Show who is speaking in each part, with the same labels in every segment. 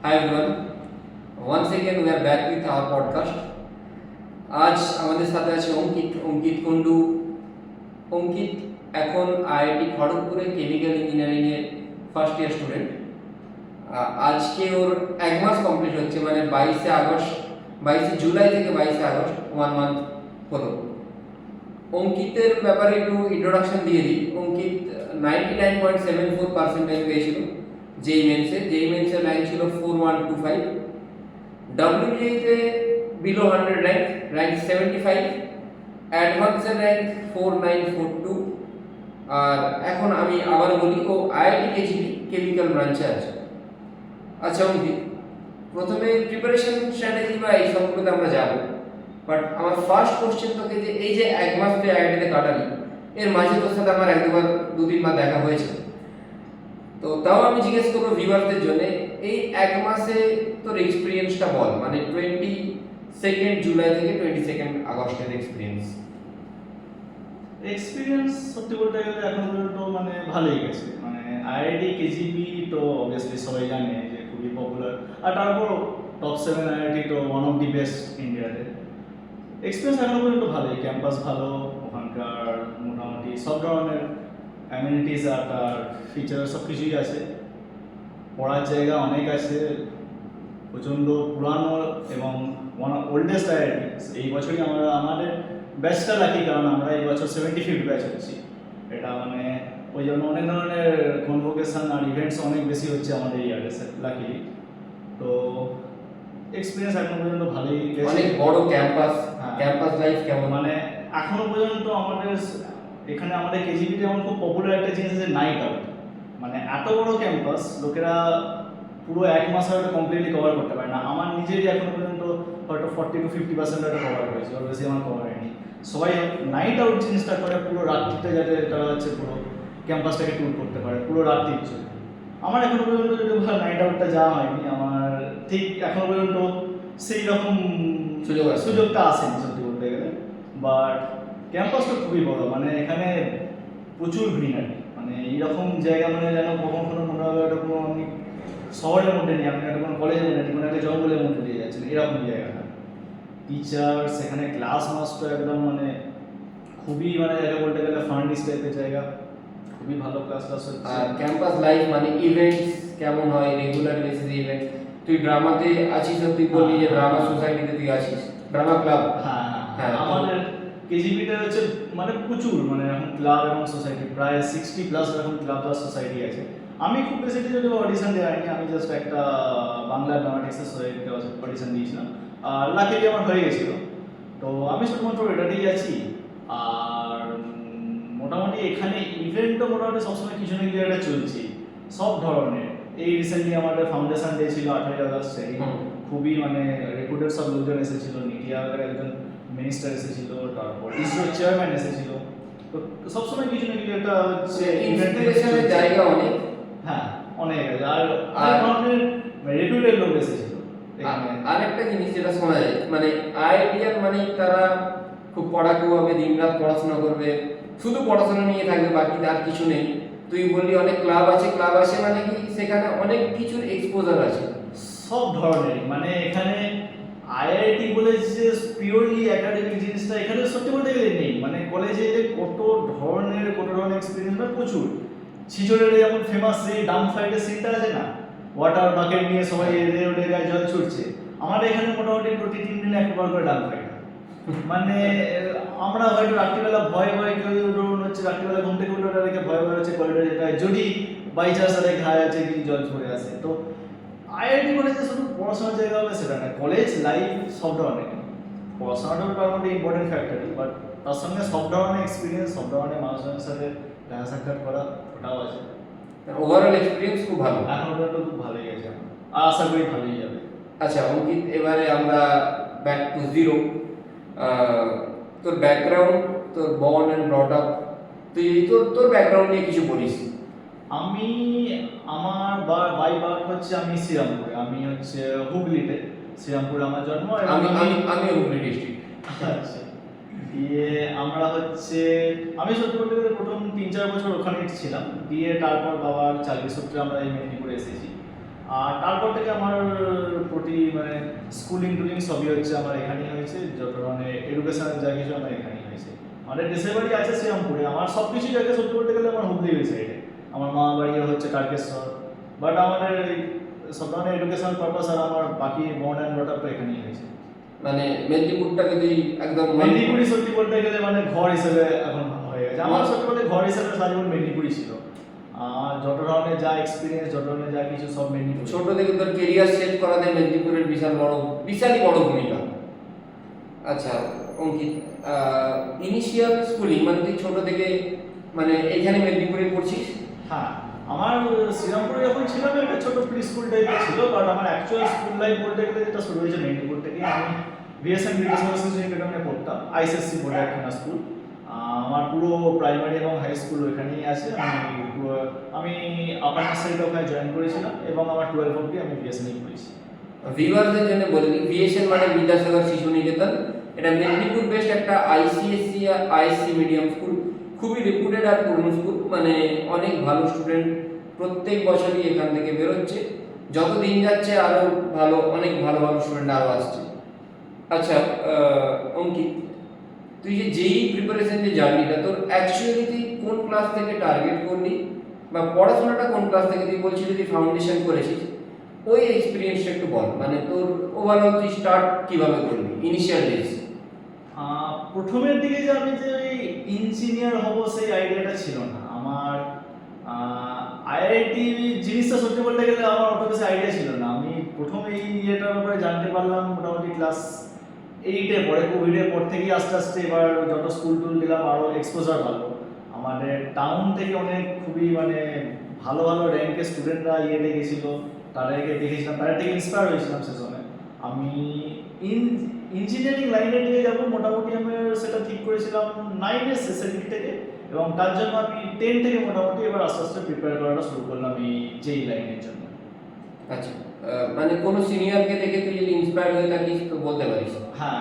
Speaker 1: Hi everyone. Once again we are back with our podcast. আজ আমাদের সাথে আছে অঙ্কিত কুন্ডু। অঙ্কিত এখন আইআইটি খড়গপুরে কেমিক্যাল ইঞ্জিনিয়ারিং এর ফার্স্ট ইয়ার স্টুডেন্ট। আজকে ওর 1 মাস কমপ্লিট হচ্ছে, মানে 22 জুলাই থেকে 22 আগস্ট 1 মান্থ হলো। অঙ্কিতের ব্যাপারে একটু ইন্ট্রোডাকশন দিয়ে দিই। অঙ্কিত 99.74% পেয়েছিল যেই মেন্সের র্যাঙ্ক ছিল 4125, WBA-তে বিলো 100 র্যাঙ্ক 75, অ্যাডভান্সের র্যাঙ্ক 4942। আর এখন আমি আবার বলি, ও আইআইটি কেজিপি কেমিক্যাল ব্রাঞ্চে আছে। আচ্ছা অঙ্কিত, প্রথমে প্রিপারেশন স্ট্র্যাটেজি বা এই সম্পর্কে আমরা যাবো, বাট আমার ফার্স্ট কোশ্চেন তোকে, যে এই যে 1 মাস তুই আইআইটিতে কাটালি, এর মাঝে তোর সাথে আমার 1-2 বার দেখা হয়েছে, তো তাও আমি জিজ্ঞেস করবো ভিউয়ারদের জন্য, এই 1 মাসে তোর এক্সপিরিয়েন্সটা বল, মানে 22 জুলাই থেকে 22 আগস্টের
Speaker 2: এক্সপিরিয়েন্স সত্যি বলতে গেলে এখন পর্যন্ত মানে ভালোই গেছে। মানে আইআইটি কেজিপি তো অবভিয়াসলি সবাই জানে যে খুবই পপুলার, আর তারপর টপ 7 আইআইটি তো ওয়ান অফ দি বেস্ট ইন্ডিয়াতে। এক্সপিরিয়েন্স এখনো পর্যন্ত ভালোই, ক্যাম্পাস ভালো, ওখানকার মোটামুটি সব ধরনের অ্যামিনিটিস আর তার ফিচার সব কিছুই আছে। পড়ার জায়গা অনেক আছে, প্রচণ্ড পুরানো এবং ওয়ান অফ ওল্ডেস্ট আইআইটি। এই বছরই আমাদের ব্যাচটা লাকি, কারণ আমরা এই বছর 75th ব্যাচ হচ্ছি। এটা মানে ওই জন্য অনেক ধরনের কনভোকেশন আর ইভেন্টস অনেক বেশি হচ্ছে আমাদের ইয়ারে লাকিলি। তো এক্সপিরিয়েন্স এখনো পর্যন্ত ভালোই গেছে।
Speaker 1: অনেক বড় ক্যাম্পাস লাইফ কেমন?
Speaker 2: মানে এখনো পর্যন্ত এখানে আমাদের কেজিপিতে যেমন খুব পপুলার একটা জিনিস আছে, নাইট আউট। মানে এত বড় ক্যাম্পাস, লোকেরা পুরো 1 মাস হয়তো কমপ্লিটলি কভার করতে পারে না। আমার নিজেরই এখনো পর্যন্ত হয়তো 40 to 50% হয়তো কভার হয়েছে, ওর বেশি আমার কভার হয়নি। সবাই নাইট আউট জিনিসটা করে পুরো রাত্রিতে, যাতে তারা হচ্ছে পুরো ক্যাম্পাসটাকে ট্যুর করতে পারে পুরো রাত্রির জন্য। আমার এখনো পর্যন্ত যদি নাইট আউটটা যাওয়া হয়নি, আমার ঠিক এখনো পর্যন্ত সেই রকম সুযোগটা আসেনি সত্যি বলতে গেলে। বাট ক্যাম্পাসটা খুবই বড়, মানে এখানে প্রচুর গ্রিনারি, মানে এইরকম জায়গা মানে যেন কখনো মনে হবে একটা কোনো আমি শহরের মধ্যে নেই, আপনি একটা কোনো কলেজের মধ্যে নেই, কোনো একটা জঙ্গলের মধ্যে দিয়ে যাচ্ছেন, এরকম জায়গাটা। টিচার্স এখানে ক্লাস মাস্টার একদম মানে খুবই, মানে জায়গা বলতে গেলে ফার্নিশ টাইপের জায়গা, খুবই ভালো ক্লাস হচ্ছে।
Speaker 1: আর ক্যাম্পাস লাইফ মানে ইভেন্টস কেমন হয়? রেগুলার বেসিস ইভেন্ট, তুই ড্রামাতে আছিস, তুই বললি যে ড্রামা সোসাইটিতে তুই আছিস, ড্রামা ক্লাব।
Speaker 2: হ্যাঁ, আমাদের কেজিপিতে হচ্ছে মানে প্রচুর, মানে এখন ক্লাব এবং সোসাইটি প্রায় 60+ এখন ক্লাব প্লাস সোসাইটি আছে। আমি খুব বেশি যদি অডিশন দেওয়াইনি, আমি জাস্ট একটা বাংলা ড্রামাটিক্সের সোসাইটিতে অডিশন দিয়েছিলাম, আর লাকিলি আমার হয়ে গেছিলো। তো আমি শুধুমাত্র এটাতেই আছি। আর মোটামুটি এখানে ইভেন্টও মোটামুটি সবসময় কিছু না কিছু একটা চলছে সব ধরনের। এই রিসেন্টলি আমাদের ফাউন্ডেশন ডে ছিল 8ই আগস্ট, খুবই মানে রেপুটেড সব লোকজন এসেছিল, নিটিয়ার একজন মিনিস্টার এসেছিল, তারপর ইসরোর চেয়ারম্যান এসেছিল। তো সবসময় কিছু না কিছু একটা হচ্ছে
Speaker 1: ইনস্পিরেশনের জায়গা অনেক।
Speaker 2: হ্যাঁ, অনেক আছে, আর অনেক ধরনের রেপুটেড লোক এসেছিল।
Speaker 1: আরেকটা জিনিস যেটা শোনা যায়, মানে আইআইটিয়ার মানে তারা খুব পড়াকু হবে, দিনরাত পড়াশোনা করবে, শুধু পড়াশোনা নিয়ে থাকবে, বাকি তার কিছু নেই। তুই বললি অনেক ক্লাব আছে মানে কি সেখানে অনেক কিছুর এক্সপোজার আছে
Speaker 2: সব ধরনের। মানে এখানে আইআইটি বলে যে পিওরলি একাডেমিক জিনিসটা এখানে সত্যি বলতে গেলে নেই। মানে কলেজে কত ধরনের এক্সপিরিয়েন্স বা প্রচুর। ছিচড়ের যেমন ফেমাস সেই ডাম ফাইটের সিনটা আছে না, ওয়াটার বাকেট নিয়ে সবাই এড়ে ওঠে গায়ে জল ছুটছে, আমাদের এখানে মোটামুটি প্রতি 3 দিনে একবার করে ডাম ফাইট। মানে আমরা হয়তো রাত্রিবেলা ভয় কেউ ধরুন হচ্ছে রাত্রিবেলা ঘুম থেকে উঠে রেখে ভয় হচ্ছে করিডোরে যেটা, যদি বাই চান্স তাদের ঘায়ে আছে কি জল ছড়ে আসে। তো আইআইটি কলেজে শুধু পড়াশোনার জায়গা হবে সেটা না, কলেজ লাইফ সব ধরনের, পড়াশোনাটাও তার মধ্যে ইম্পর্টেন্ট ফ্যাক্টরই, বাট তার সঙ্গে সব ধরনের এক্সপিরিয়েন্স, সব ধরনের মানুষজনের সাথে দেখা সাক্ষাৎ করা, ওটাও আছে।
Speaker 1: ওভারঅল এক্সপিরিয়েন্স খুব ভালো,
Speaker 2: এখন পর্যন্ত খুব ভালোই গেছে, আর আশা করি ভালোই যাবে।
Speaker 1: আচ্ছা অঙ্কিত, এবারে আমরা ব্যাক টু জিরো। তোর ব্যাকগ্রাউন্ড, তোর বর্ন অ্যান্ড ব্রট আপ, তুই তোর ব্যাকগ্রাউন্ড নিয়ে কিছু বলিস।
Speaker 2: আমার বাই বার্থ হচ্ছে আমি শ্রীরামপুরে, আমি হচ্ছে হুগলিতে, শ্রীরামপুরে আমার জন্ম।
Speaker 1: আমি হুগলি ডিস্ট্রিক্ট।
Speaker 2: আচ্ছা, দিয়ে আমরা হচ্ছে আমি সত্যি বলতে গেলে প্রথম 3-4 বছর ওখানে ছিলাম, দিয়ে তারপর বাবার চাকরি সূত্রে আমরা এই মেদিনীপুরে এসেছি। আর তারপর থেকে আমার প্রতি মানে স্কুলিং টুলিং সবই হচ্ছে আমার এখানেই হয়েছে, যত মানে এডুকেশন যা কিছু আমার এখানেই হয়েছে। আমাদের দেশের বাড়ি আছে শ্রীরামপুরে, আমার সব কিছু জায়গায় সত্যি বলতে গেলে আমার হুগলি সাইডে, আমার মা বাড়ি হচ্ছে তারকেশ্বর, বাট আমাদের এই সব ধরনের এডুকেশন পারপাস আর আমার বাকি বর্ন অ্যান্ড ব্রট আপ তো এখানেই হয়েছে।
Speaker 1: মানে মেদিনীপুরটাকে তুই একদম
Speaker 2: মেদিনীপুরই সত্যি বলতে গেলে মানে ঘর হিসেবে এখন হয়ে গেছে আমার, সত্যি বলতে ঘর হিসেবে সারা জীবন মেদিনীপুরই ছিল। যত ধরনের যা এক্সপিরিয়েন্স, যত ধরনের যা কিছু সব মেদিনীপুর।
Speaker 1: ছোট থেকে তোর কেরিয়ার সেট করাতে মেদিনীপুরের বিশালই বড় ভূমিকা। আচ্ছা অঙ্কিত, ইনিশিয়াল স্কুলিং মানে তুই ছোট থেকে মানে এখানে মেদিনীপুরে পড়ছিস?
Speaker 2: হ্যাঁ, আমার শ্রীরামপুরে যখন ছিলাম একটা ছোট প্রি স্কুল টাইপের ছিল, বাট আমার অ্যাকচুয়াল স্কুল লাইফ বলতে গেলে যেটা শুরু হয়েছে মেদিনীপুর থেকে। আমি বিএসএন ব্রিটিশ একাডেমিতে পড়তাম, আইসিএসসি বোর্ডের একটা স্কুল। আমার পুরো প্রাইমারি এবং হাই স্কুল ওইখানেই আছে। আমি আপার নার্সারিটা ওখানে জয়েন করেছিলাম এবং আমার 12 অবধি আমি বিএসএনই করেছি।
Speaker 1: ভিউয়ারদের জন্য বলে দিই, বিএসএন মানে বিদ্যাসাগর শিশু নিকেতন। এটা মেদিনীপুর বেস্ট একটা আইসিএসসি আর আইএসসি মিডিয়াম স্কুল, খুবই রেপুটেড আর পুরনো স্কুল। মানে অনেক ভালো স্টুডেন্ট প্রত্যেক বছরই এখান থেকে বেরোচ্ছে, যত দিন যাচ্ছে আরো ভালো, অনেক ভালো ভালো স্টুডেন্ট আরো আসছে। আচ্ছা অঙ্কিত, তুই যে যেই প্রিপারেশন যে জার্নিটা তোর অ্যাকচুয়ালি তুই কোন ক্লাস থেকে টার্গেট করলি, বা পড়াশোনাটা কোন ক্লাস থেকে তুই বলছিলি তুই ফাউন্ডেশন করেছিস, ওই এক্সপিরিয়েন্সটা একটু বল। মানে তোর ওভারঅল তুই স্টার্ট কিভাবে করবি ইনিশিয়াল ডেজ?
Speaker 2: প্রথমের দিকে যে আমি যে ওই ইঞ্জিনিয়ার হব সেই আইডিয়াটা ছিল না আমার। আইআইটি জিনিসটা সত্যি বলতে গেলে আমার অত বেশি আইডিয়া ছিল না। আমি প্রথমে এই ইয়েটার ব্যাপারে জানতে পারলাম মোটামুটি ক্লাস 8-এ পরে, কোভিডের পর থেকেই আস্তে আস্তে এবার যত স্কুল টুল দিলাম আরও এক্সপোজার ভালো। আমাদের টাউন থেকে অনেক খুবই মানে ভালো ভালো র্যাঙ্কের স্টুডেন্টরা ইয়েতে গেছিলো, তাদেরকে দেখেছিলাম, তাদের থেকে ইন্সপায়ার হয়েছিলাম সে সময়। আমি ইঞ্জিনিয়ারিং লাইনে নিয়ে যাব মোটামুটি আমি সেটা ঠিক করেছিলাম 9-এর শেষের দিক থেকে, এবং তার জন্য আমি 10 থেকে মোটামুটি এবার আস্তে আস্তে প্রিপেয়ার করাটা শুরু করলাম এই যেই লাইনের জন্য।
Speaker 1: আচ্ছা, মানে কোনো সিনিয়রকে দেখে তুই যদি ইন্সপায়ার হয়ে থাকিস তো বলতে পারিস?
Speaker 2: হ্যাঁ,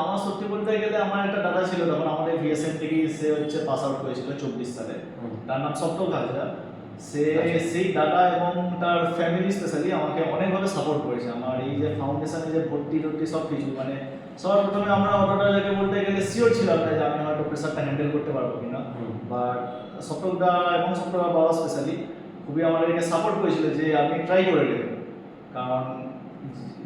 Speaker 2: আমার সত্যি বলতে গেলে আমার একটা দাদা ছিল তখন আমাদের ভিএসএন থেকে, সে হচ্ছে পাস আউট করেছিল 24 সালে। তার নাম সপ্তক হাজরা। সেই দাদা এবং তার ফ্যামিলি স্পেশালি আমাকে অনেকভাবে সাপোর্ট করেছে আমার এই যে ফাউন্ডেশনে যে ভর্তি টর্তি সব কিছু। মানে সবার প্রথমে আমরা অতটা যাকে বলতে গেলে শিওর ছিলাম না যে আমি হয়তো প্রেশারটা হ্যান্ডেল করতে পারবো কিনা, বাট সপ্তকদা এবং সপ্তকদার বাবা স্পেশালি খুবই আমাদেরকে সাপোর্ট করেছিল যে আপনি ট্রাই করে দেবেন, কারণ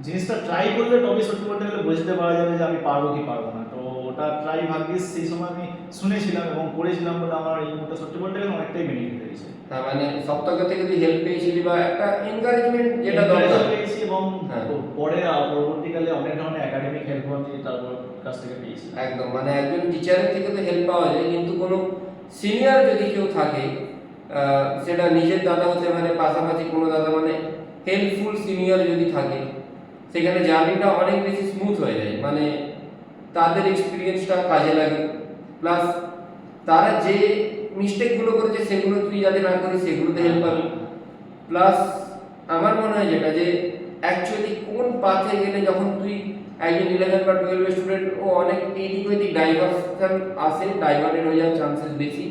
Speaker 2: জিনিসটা ট্রাই করলে তবেই সত্যি বলতে গেলে বুঝতে পারা যাবে যে আমি পারবো কি পারবো না। তো ওটা ট্রাই ভাগ্যিস সেই সময় আমি শুনেছিলাম এবং করেছিলাম বলে আমার এই মুহূর্তে সত্যি বলতে গেলে অনেকটাই বেনিফিট হয়েছে।
Speaker 1: হ্যাঁ, মানে সপ্তাহ থেকে তুই হেল্প পেয়েছিলি বা একটা এনকারেজমেন্ট যেটা দরকার
Speaker 2: পেয়েছি, এবং পরে পরবর্তীকালে অনেক ধরনের একাডেমিক হেল্প আমি তারপর কাছ থেকে পেয়েছি।
Speaker 1: একদম, মানে একজন টিচারের থেকে তো হেল্প পাওয়া যায়, কিন্তু কোনো সিনিয়র যদি কেউ থাকে, সেটা নিজের দাদা হতে পারে, পাশাপাশি কোনো দাদা, মানে হেল্পফুল সিনিয়র যদি থাকে, সেখানে জার্নিটা অনেক বেশি স্মুথ হয়ে যায়। মানে তাদের এক্সপিরিয়েন্সটা কাজে লাগে, প্লাস তারা যে মিস্টেকগুলো করেছে সেগুলো তুই যাতে না করিস সেগুলোতে হেল্প পাবি। প্লাস আমার মনে হয় যেটা যে অ্যাকচুয়ালি কোন পাথে গেলে যখন তুই একজন 11 বা 12 স্টুডেন্ট, ও অনেক এইদিক ওইদিক ডাইভার্সন আসে, ডাইভার্টেড হয়ে যাওয়ার চান্সেস বেশি।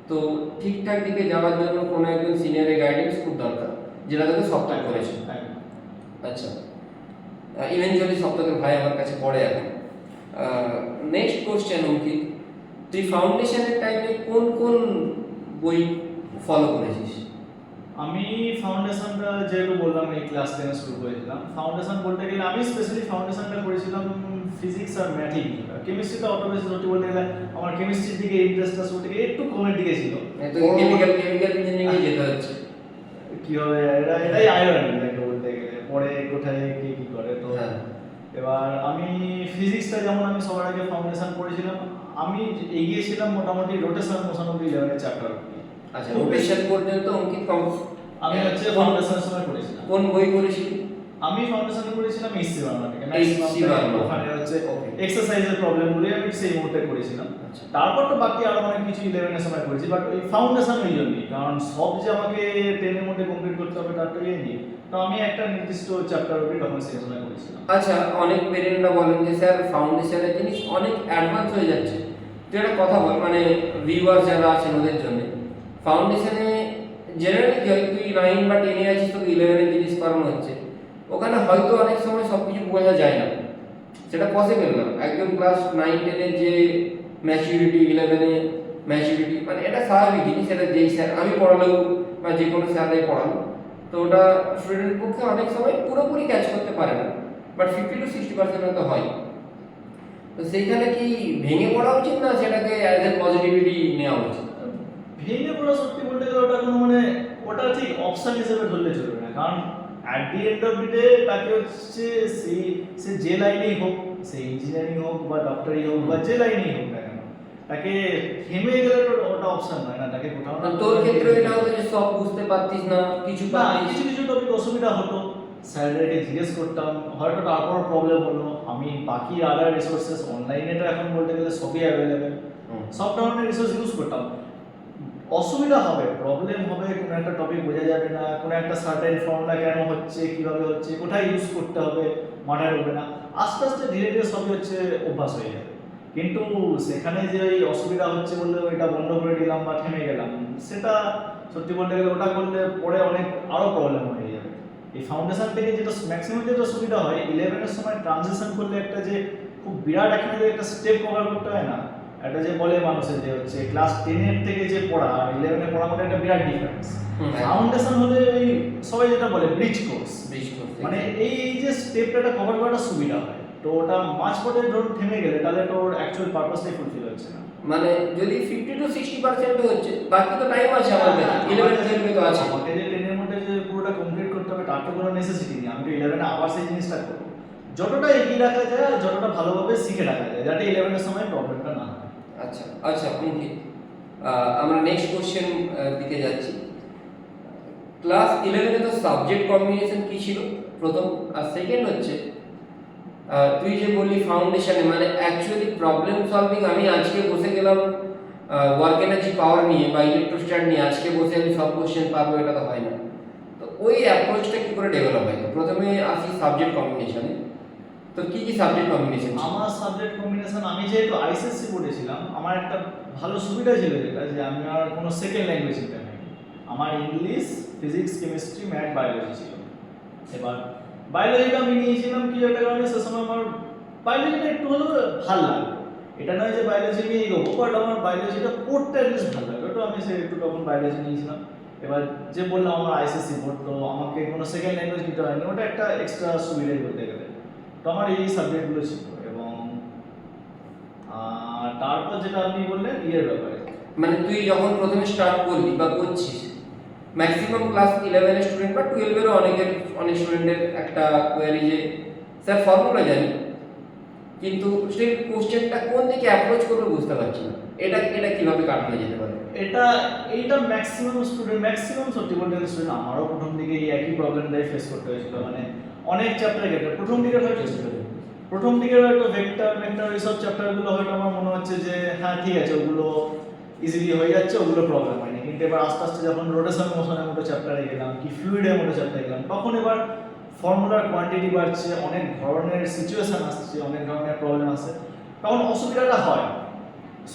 Speaker 1: তো ঠিকঠাক দিকে যাওয়ার জন্য কোনো একজন সিনিয়রের গাইডেন্স খুব দরকার, যেটা তোকে সপ্তাহ করেছে। আচ্ছা, ইভেনচুয়ালি সপ্তাহের ভাই আমার কাছে পড়ে এখন। নেক্সট কোশ্চেন অঙ্কিত, তুই ফাউন্ডেশনের টাইমে কোন কোন বই ফলো করেছিস?
Speaker 2: আমি ফাউন্ডেশনটা যেহেতু বললাম এই ক্লাস 10 শুরু করেছিলাম, ফাউন্ডেশন বলতে গেলে আমি স্পেশালি ফাউন্ডেশনটা করেছিলাম ফিজিক্স আর ম্যাথিক। কেমিস্ট্রিটা অত বেশি সত্যি বলতে গেলে আমার কেমিস্ট্রির দিকে ইন্টারেস্টটা শুরু থেকে একটু কমের দিকে ছিল।
Speaker 1: কেমিক্যাল ইঞ্জিনিয়ারিং এ যেতে হচ্ছে
Speaker 2: কি হবে, এটাই আয়রনি বলতে গেলে, পরে কোথায় কে কি করে। তো এবার আমি ফিজিক্সটা যেমন আমি সবার আগে ফাউন্ডেশন করেছিলাম, আমি এগিয়েছিলাম মোটামুটি রোটেশন মোশন অব্দি 11 চ্যাপ্টার।
Speaker 1: আচ্ছা, রোটেশন পর্যন্ত অঙ্কিত
Speaker 2: আমি হচ্ছে ফাউন্ডেশনের সময় করেছিলাম।
Speaker 1: কোন বই করেছিলি?
Speaker 2: আমি ফাউন্ডেশন করেছিলাম এইচসি বাংলা থেকে।
Speaker 1: এইচসি বাংলা,
Speaker 2: ওখানে হচ্ছে এক্সারসাইজের প্রবলেমগুলো আমি সেই মুহূর্তে করেছিলাম। তারপর তো বাকি আরো অনেক কিছু 11 এর সময় করেছি, বাট ওই ফাউন্ডেশন ওই জন্যই, কারণ সব যে আমাকে 10 এর মধ্যে কমপ্লিট করতে হবে তার তো ইয়ে নেই। তো আমি একটা নির্দিষ্ট চ্যাপ্টার অব্দি তখন সেই সময় করেছিলাম।
Speaker 1: আচ্ছা, অনেক পেরেন্টরা বলেন যে স্যার ফাউন্ডেশনের জিনিস অনেক অ্যাডভান্স হয়ে যাচ্ছে। তুই একটা কথা বল, মানে ভিউয়ার্স যারা আছেন ওদের জন্য, ফাউন্ডেশনে জেনারেলি তুই 9 বা 10 এ আছিস, তোকে 11 এর জিনিস করানো হচ্ছে, ওখানে হয়তো অনেক সময় সব কিছু বোঝা যায় না, সেটা পসিবল না। একদম ক্লাস 9-10 এর যে ম্যাচুরিটি, 11 এ ম্যাচুরিটি, মানে এটা স্বাভাবিক জিনিস, এটা যেই স্যার আমি পড়ালেও বা যে কোনো স্যারাই পড়ালো, তো ওটা স্টুডেন্টের পক্ষে অনেক সময় পুরোপুরি ক্যাচ করতে পারে না, বাট 50-60% হয়তো হয়। তো সেইখানে কি ভেঙে পড়া উচিত, না সেটাকে অ্যাজ এ পজিটিভিটি নেওয়া উচিত?
Speaker 2: ভেঙে পড়া সত্যি বলতে গেলে ওটা কোনো মানে ওটা ঠিক অপশন হিসেবে ধরলে চলবে না, কারণ at the end of the day তাকে হচ্ছে সে যে লাইনেই হোক, সে ইঞ্জিনিয়ারিং হোক বা ডক্টরি হোক বা যে লাইনেই হোক না কেন, তাকে থেমে গেলে ওটা অপশন নয় না, তাকে কোথাও না
Speaker 1: তোর ক্ষেত্রে এটা হতো যে সব বুঝতে পারতিস না, কিছু
Speaker 2: না,
Speaker 1: পারতিস।
Speaker 2: কিছু কিছু টপিক অসুবিধা হতো, স্যারদেরকে জিজ্ঞেস করতাম, হয়তো তারপর প্রবলেম হলো। আমি বাকি আদার রিসোর্সেস অনলাইনে তো এখন বলতে গেলে সবই অ্যাভেলেবেল, সব ধরনের রিসোর্স ইউজ করতাম। অসুবিধা হবে, প্রবলেম হবে, কোনো একটা টপিক বোঝা যাবে না, কোনো একটা সার্টেন ফর্মুলা কেন হচ্ছে, কিভাবে হচ্ছে, কোথায় ইউজ করতে হবে, মাথায় ঢোকে না। আস্তে আস্তে ধীরে ধীরে সবই হচ্ছে অভ্যাস হয়ে যাবে, কিন্তু সেখানে যে ওই অসুবিধা হচ্ছে বললে ওইটা বন্ধ করে দিলাম বা থেমে গেলাম, সেটা সত্যি বলতে গেলে ওটা করলে পরে অনেক আরও প্রবলেম হয়ে যাবে। এই ফাউন্ডেশন থেকে যেটা ম্যাক্সিমাম যেটা সুবিধা হয়, 11-এর সময় ট্রানজিশন করলে একটা যে খুব বিরাট এখানে যে একটা স্টেপ কভার করতে হয় না, একটা যে বলে মানুষের যে হচ্ছে ক্লাস 10-এর থেকে যে পড়া আর 11-এ পড়া মধ্যে একটা বিরাট ডিফারেন্স। ফাউন্ডেশন হলে ওই সবাই যেটা বলে ব্রিজ কোর্স, মানে এই যে স্টেপটা কভার করাটা সুবিধা হয়। তো ওটা মাঝ পথে ধর থেমে গেলে তাহলে তো ওর অ্যাকচুয়াল পারপাসটাই ফুলফিল হচ্ছে না।
Speaker 1: মানে যদি 50-60% হচ্ছে, বাকি তো টাইম আছে আমার কাছে, 11-12 তো আছে।
Speaker 2: আমাকে যে 10-এর মধ্যে যে পুরোটা কমপ্লিট করতে হবে তার তো কোনো নেসেসিটি নেই, আমি তো 11-এ আবার সেই জিনিসটা করবো। যতটা এগিয়ে রাখা যায় আর যতটা ভালোভাবে শিখে রাখা যায়, যাতে 11-এর সময় প্রবলেমটা না হয়।
Speaker 1: আচ্ছা আচ্ছা, অঙ্কিত, আমরা নেক্সট কোশ্চেন দিকে যাচ্ছি। ক্লাস 11-এ তো সাবজেক্ট কম্বিনেশন কি ছিল প্রথম, আর সেকেন্ড হচ্ছে তুই যে বললি ফাউন্ডেশনে, মানে অ্যাকচুয়ালি প্রবলেম সলভিং, আমি আজকে বসে গেলাম ওয়ার্ক এনার্জি পাওয়ার নিয়ে বা ইলেকট্রোস্ট্যাট নিয়ে, আজকে বসে আমি সব কোশ্চেন পাবো, এটা তো হয় না। তো ওই অ্যাপ্রোচটা কি করে ডেভেলপ হয়? তো প্রথমে আসি সাবজেক্ট কম্বিনেশনে। তো কি কি সাবজেক্ট কম্বিনেশন?
Speaker 2: আমার সাবজেক্ট কম্বিনেশন, আমি যেহেতু আইসিএসসি পড়েছিলাম, আমার একটা ভালো সুবিধা ছিল যেটা, যে আমি আর কোনো সেকেন্ড ল্যাঙ্গুয়েজ নিতে হয়নি। আমার English, physics, chemistry, math, biology ছিল। এবার বায়োলজিটা আমি নিয়েছিলাম কি একটা কারণে, সে সময় আমার বায়োলজিটা একটু হলেও ভালো লাগতো। এটা নয় যে বায়োলজি নিয়ে এগোবো, বাট আমার বায়োলজিটা পড়তে অ্যাটলিস্ট ভালো লাগতো, তো আমি সে একটু তখন বায়োলজি নিয়েছিলাম। এবার যে বললাম আমার আইসিএসসি বোর্ড, তো আমাকে কোনো সেকেন্ড ল্যাঙ্গুয়েজ নিতে হয়নি, ওটা একটা এক্সট্রা সুবিধাই বলতে গেলে। তো আমার এই সাবজেক্টগুলো ছিল। এবং তারপর যেটা আপনি বললেন ইয়ের ব্যাপারে,
Speaker 1: মানে তুই যখন প্রথমে স্টার্ট করলি বা করছিস, ম্যাক্সিমাম ক্লাস 11-এর স্টুডেন্ট বা 12-এরও অনেক স্টুডেন্টের একটা কোয়ারি যে স্যার ফর্মুলা জানি, কিন্তু স্টিল কোশ্চেনটা কোন দিকে অ্যাপ্রোচ করবে বুঝতে পারছি না, এটা কিভাবে কাটানো যেতে পারে?
Speaker 2: এইটা ম্যাক্সিমাম সত্যি বলতে গেলে স্টুডেন্ট, আমারও প্রথম দিকে এই একই প্রবলেমটাই ফেস করতে হয়েছিল। মানে অনেক চ্যাপ্টার গেটে প্রথম দিকে হয়তো ভেক্টর এইসব চ্যাপ্টারগুলো হয়তো আমার মনে হচ্ছে যে হ্যাঁ ঠিক আছে, ওগুলো ইজিলি হয়ে যাচ্ছে, ওগুলো প্রবলেম হয়নি। কিন্তু এবার আস্তে আস্তে যখন রোটেশন মোশনের মতো চ্যাপ্টারে গেলাম, কি ফ্লুইডের মতো চ্যাপ্টারে গেলাম, তখন এবার ফর্মুলার কোয়ান্টিটি বাড়ছে, অনেক ধরনের সিচুয়েশন আসছে, অনেক ধরনের প্রবলেম আসছে, তখন অসুবিধাটা হয়।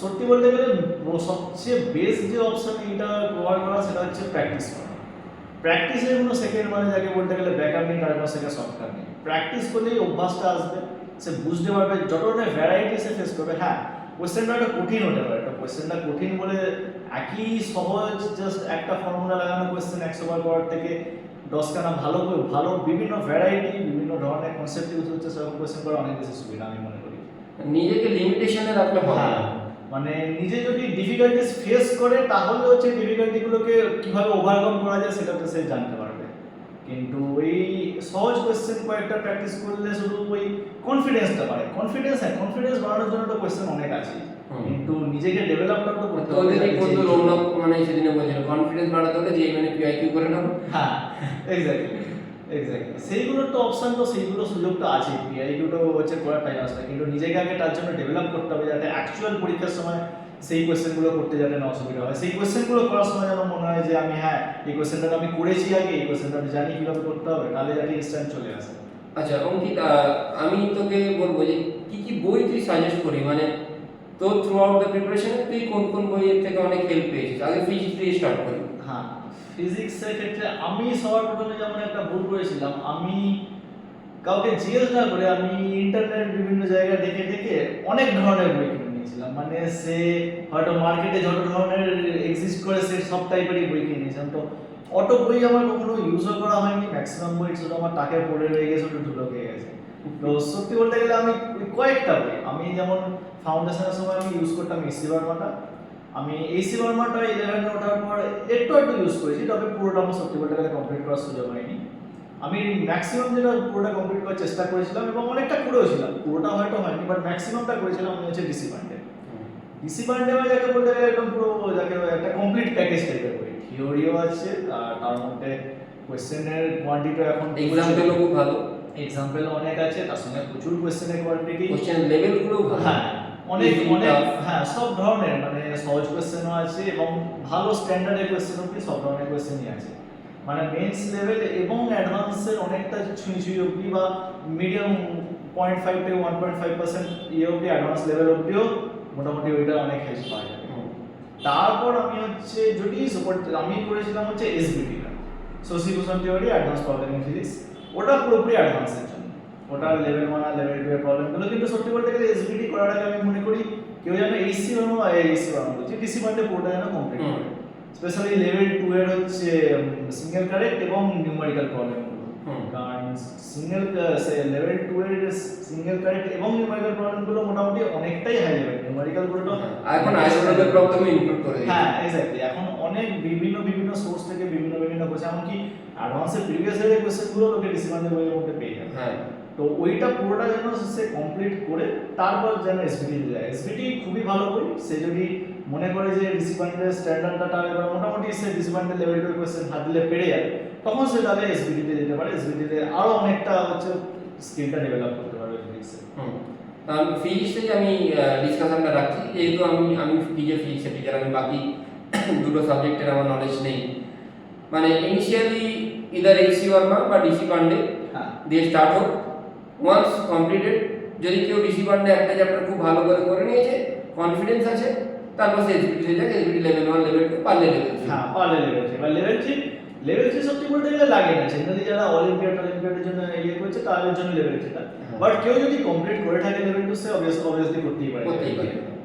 Speaker 2: সত্যি বলতে গেলে সবচেয়ে বেস্ট যে অপশন এটা কভার করা, সেটা হচ্ছে প্র্যাকটিস করা। প্র্যাকটিসের কোনো সেকেন্ড মানে যাকে বলতে গেলে ব্যাকআপ নেই, তার কোনো সেকেন্ড শর্টকাট নেই। প্র্যাকটিস করলেই অভ্যাসটা আসবে, সে বুঝতে পারবে, যত ধরনের ভ্যারাইটি সে ফেস করবে। হ্যাঁ, কোয়েশ্চেনটা একটা কঠিন হতে পারে, একটা কোয়েশ্চেনটা কঠিন বলে একই সহজ জাস্ট একটা ফর্মুলা লাগানো কোয়েশ্চেন 100 বার করার থেকে 10খানা ভালো বিভিন্ন ভ্যারাইটি, বিভিন্ন ধরনের কনসেপ্ট ইউজ হচ্ছে, সেরকম কোয়েশ্চেন করা অনেক বেশি সুবিধা আমি মনে করি।
Speaker 1: নিজেকে লিমিটেশনে রাখলে হবে না।
Speaker 2: মানে নিজে যদি ডিফিকাল্টিস ফেস করে, তাহলে হচ্ছে ডিফিকাল্টিগুলোকে কিভাবে ওভারকাম করা যায় সেটা তো সে জানতে পারবে। কিন্তু এই সহজ কোয়েশ্চেন কয়েকটা প্র্যাকটিস করলে শুধু ওই কনফিডেন্সটা বাড়ে। কনফিডেন্স বাড়ানোর জন্য তো কোয়েশ্চেন অনেক আছে, কিন্তু নিজেকে ডেভেলপটা তো করতে হবে।
Speaker 1: তোদেরই বন্ধু রৌনক মানে সেদিনে বলছিল কনফিডেন্স বাড়াতে হলে যে মানে পিআইকিউ করে নাও।
Speaker 2: হ্যাঁ, এক্স্যাক্টলি সেইগুলোর তো অপশন, তো সেইগুলো সুযোগ তো আছে, পিআইকিউটা হচ্ছে করার টাইম আসবে, কিন্তু নিজেকে আগে তার জন্য ডেভেলপ করতে হবে, যাতে অ্যাকচুয়াল পরীক্ষার সময় সেই কোয়েশ্চেনগুলো করতে যাতে না অসুবিধা হয়। সেই কোয়েশ্চেনগুলো করার সময় যেন মনে হয় যে আমি হ্যাঁ এই কোয়েশ্চেনটা আমি করেছি আগে, এই কোয়েশ্চেনটা আমি জানি কীভাবে করতে হবে, তাহলে যাতে ইনস্ট্যান্ট চলে আসে।
Speaker 1: আচ্ছা অঙ্কিত, আমি তোকে বলবো যে কি কি বই তুই সাজেস্ট করি, মানে তোর থ্রু আউট দ্য প্রিপারেশনে তুই কোন কোন বইয়ের থেকে অনেক হেল্প পেয়েছিস? আগে ফিজিক্স দিয়ে স্টার্ট করি।
Speaker 2: হ্যাঁ, ফিজিক্সের ক্ষেত্রে আমি সবার প্রথমে যেমন একটা ভুল করেছিলাম, আমি কাউকে জিজ্ঞেস না করে আমি ইন্টারনেট বিভিন্ন জায়গা দেখে দেখে অনেক ধরনের বই কিনে নিয়েছিলাম। মানে সে হয়তো মার্কেটে যত ধরনের এক্সিস্ট করে সে সব টাইপেরই বই কিনে নিয়েছিলাম। তো অত বই আমার কখনো ইউজও করা হয়নি, ম্যাক্সিমাম বই শুধু আমার টাকে পড়ে রয়ে গেছে, শুধু ধুলো খেয়ে গেছে। তো সত্যি বলতে গেলে আমি ওই কয়েকটা বই, আমি যেমন ফাউন্ডেশনের সময় আমি ইউজ করতাম এসি বার্মাটা। আমি এসি বার্মাটা 11 ওঠার পর একটু একটু ইউজ করেছি, তবে পুরোটা আমার সত্যি বলতে গেলে কমপ্লিট করার সুযোগ হয়নি। আমি ম্যাক্সিমাম যেটা পুরোটা কমপ্লিট করার চেষ্টা করেছিলাম এবং অনেকটা করেও ছিলাম, পুরোটা হয়তো হয়নি বাট ম্যাক্সিমামটা করেছিলাম আমি হচ্ছে ডিসি পান্ডে। ডিসি পান্ডে মানে যাকে বলতে গেলে একদম পুরো যাকে একটা কমপ্লিট প্যাকেজ টাইপের বই, থিওরিও আছে আর তার মধ্যে কোয়েশ্চেনের কোয়ান্টিটি এখন
Speaker 1: এক্সাম্পলও খুব ভালো,
Speaker 2: এক্সাম্পল অনেক আছে, তার সঙ্গে প্রচুর কোয়েশ্চেনের কোয়ান্টিটি,
Speaker 1: কোশ্চেন লেভেলগুলোও ভালো।
Speaker 2: হ্যাঁ অনেক
Speaker 1: Easy,
Speaker 2: অনেক
Speaker 1: tough।
Speaker 2: হ্যাঁ সব ধরনের, মানে সহজ কোয়েশ্চেনও আছে এবং ভালো স্ট্যান্ডার্ডের কোয়েশ্চেন অব্দি সব ধরনের কোয়েশ্চেনই আছে। মানে মেন্স লেভেল এবং অ্যাডভান্সের অনেকটা ছুঁই ছুঁই অব্দি বা মিডিয়াম 0.5 থেকে 1.5% ইয়ে অব্দি অ্যাডভান্স লেভেল অব্দিও মোটামুটি ওইটা অনেক হেল্প পাওয়া যাবে। তারপর আমি হচ্ছে যদি সাপোর্ট আমি করেছিলাম হচ্ছে SBT, association theory advance problem physics, ওটা পুরোপুরি অ্যাডভান্সের জন্য, ওটা লেভেল 1 আর লেভেল 2 এর প্রবলেমগুলো। কিন্তু সত্যি বলতে গেলে এসবিটি করার আগে আমি মনে করি কেউ যেন এসি বানানো বলছি ডিসি পান্ডে পুরোটা যেন কমপ্লিট করে, স্পেশালি লেভেল 2 এর হচ্ছে সিঙ্গেল কারেক্ট এবং নিউমেরিক্যাল প্রবলেমগুলো। কারণ লেভেল 2 এর সিঙ্গেল কারেক্ট এবং নিউমেরিক্যাল প্রবলেমগুলো মোটামুটি অনেকটাই হাই লেভেল, নিউমেরিক্যাল গুলো তো
Speaker 1: এখন আইসোলেটেড প্রবলেমে ইনক্লুড করে দিয়েছে।
Speaker 2: হ্যাঁ এক্স্যাক্টলি, এখন অনেক বিভিন্ন সোর্স থেকে বিভিন্ন কোশ্চেন, এমনকি অ্যাডভান্সের প্রিভিয়াস ইয়ারের কোশ্চেনগুলো লোকে ডিসি পান্ডে বইয়ের মধ্যে পেয়ে যাবে।
Speaker 1: হ্যাঁ,
Speaker 2: তো ওইটা পুরোটা যেন সে কমপ্লিট করে তারপর যেন এসবিটি যায়। এসবিটি খুবই ভালো বই, সে যদি মনে করে যে ডিসি পান্ডের স্ট্যান্ডার্ডটা তার এবার মোটামুটি সে ডিসি পান্ডের লেভেল 2 কোশ্চেন হাত দিলে পেরে যাবে, তখন সে তাহলে এসবিটিতে যেতে পারে, এসবিটিতে আরো অনেকটা হচ্ছে স্কিলটা ডেভেলপ করতে পারবে ফিজিক্সে।
Speaker 1: তাহলে ফিজিক্সে আমি ডিসকাশনটা রাখছি, যেহেতু আমি ফিজিক্সের টিচার, আমি বাকি দুটো সাবজেক্টের আমার নলেজ নেই। মানে ইনিশিয়ালি ইদার এসি বার্মা বা ডিসি পান্ডে
Speaker 2: হ্যাঁ
Speaker 1: দিয়ে স্টার্ট হোক, ওয়ান্স কমপ্লিটেড, যদি কেউ ডিসি পান্ডে একটা চ্যাপ্টার খুব ভালো করে নিয়েছে, কনফিডেন্স আছে, তারপর সে এসবিটি যাক, এসবিটি লেভেল 1 লেভেল 2 পারলে লেভেল 3।
Speaker 2: হ্যাঁ পারলে লেভেল 3 বা লেভেল 3 সত্যি বলতে গেলে লাগে না, জেনারেলি যারা অলিম্পিয়াডের জন্য ইয়ে করছে তাদের জন্য লেভেল 3টা, বাট কেউ যদি কমপ্লিট করে থাকে লেভেল 2 সে অবভিয়াসলি করতেই পারে।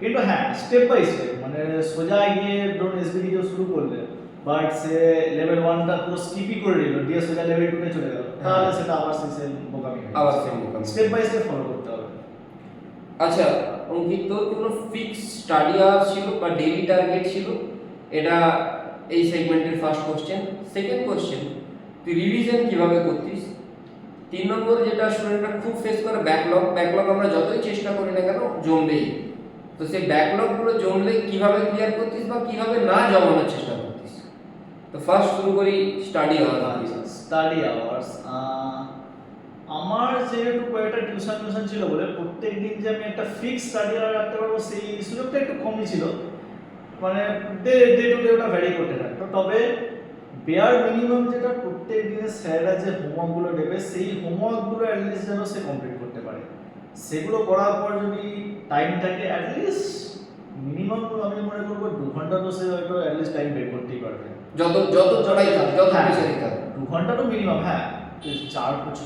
Speaker 2: কিন্তু হ্যাঁ স্টেপ বাই স্টেপ, মানে সোজা গিয়ে ধরুন এসবিটি দিয়ে শুরু করলে বাট সে লেভেল 1টা পুরো স্কিপই করে দিল, দিয়ে সোজা লেভেল 2 তে চলে গেল, তাহলে সেটা আবার সে বোকামি হবে।
Speaker 1: আবার সেম বোকামি।
Speaker 2: স্টেপ বাই স্টেপ ফলো করতে হবে।
Speaker 1: আচ্ছা অঙ্কিত, তোর কোনো ফিক্স স্টাডি আওয়ার ছিল বা ডেইলি টার্গেট ছিল? এটা এই সেগমেন্টের ফার্স্ট কোশ্চেন। সেকেন্ড কোশ্চেন, তুই রিভিশন কিভাবে করতিস? 3 নম্বর যেটা স্টুডেন্টরা খুব ফেস করে, ব্যাকলগ আমরা যতই চেষ্টা করি না কেন জমবেই। তো সেই ব্যাকলগগুলো জমলে কিভাবে ক্লিয়ার করতিস বা কিভাবে না জমানোর চেষ্টা করতিস? তো ফার্স্ট শুরু করি স্টাডি আওয়ার।
Speaker 2: স্টাডি আওয়ার্স, আমার যেহেতু কয়েকটা টিউশন ছিল বলে প্রত্যেক দিন যে আমি একটা ফিক্স স্টাডি আওয়ার রাখতে পারবো সেই সুযোগটা একটু কমই ছিল, মানে ডে টু ডে ওটা ভ্যারি করতে থাকতো। তবে বেয়ার মিনিমাম যেটা প্রত্যেক দিনের স্যাররা যে হোমওয়ার্কগুলো দেবে সেই হোমওয়ার্কগুলো অ্যাটলিস্ট যেন সে কমপ্লিট করতে পারে, সেগুলো করার পর যদি টাইম থাকে অ্যাটলিস্ট মিনিমাম আমি মনে করবো 2 ঘন্টা তো সে হয়তো অ্যাটলিস্ট টাইম বের করতেই পারবে,
Speaker 1: যত চড়াই থাকে, যত প্রেশারই থাকে।
Speaker 2: 2 ঘন্টা তো মিনিমাম। হ্যাঁ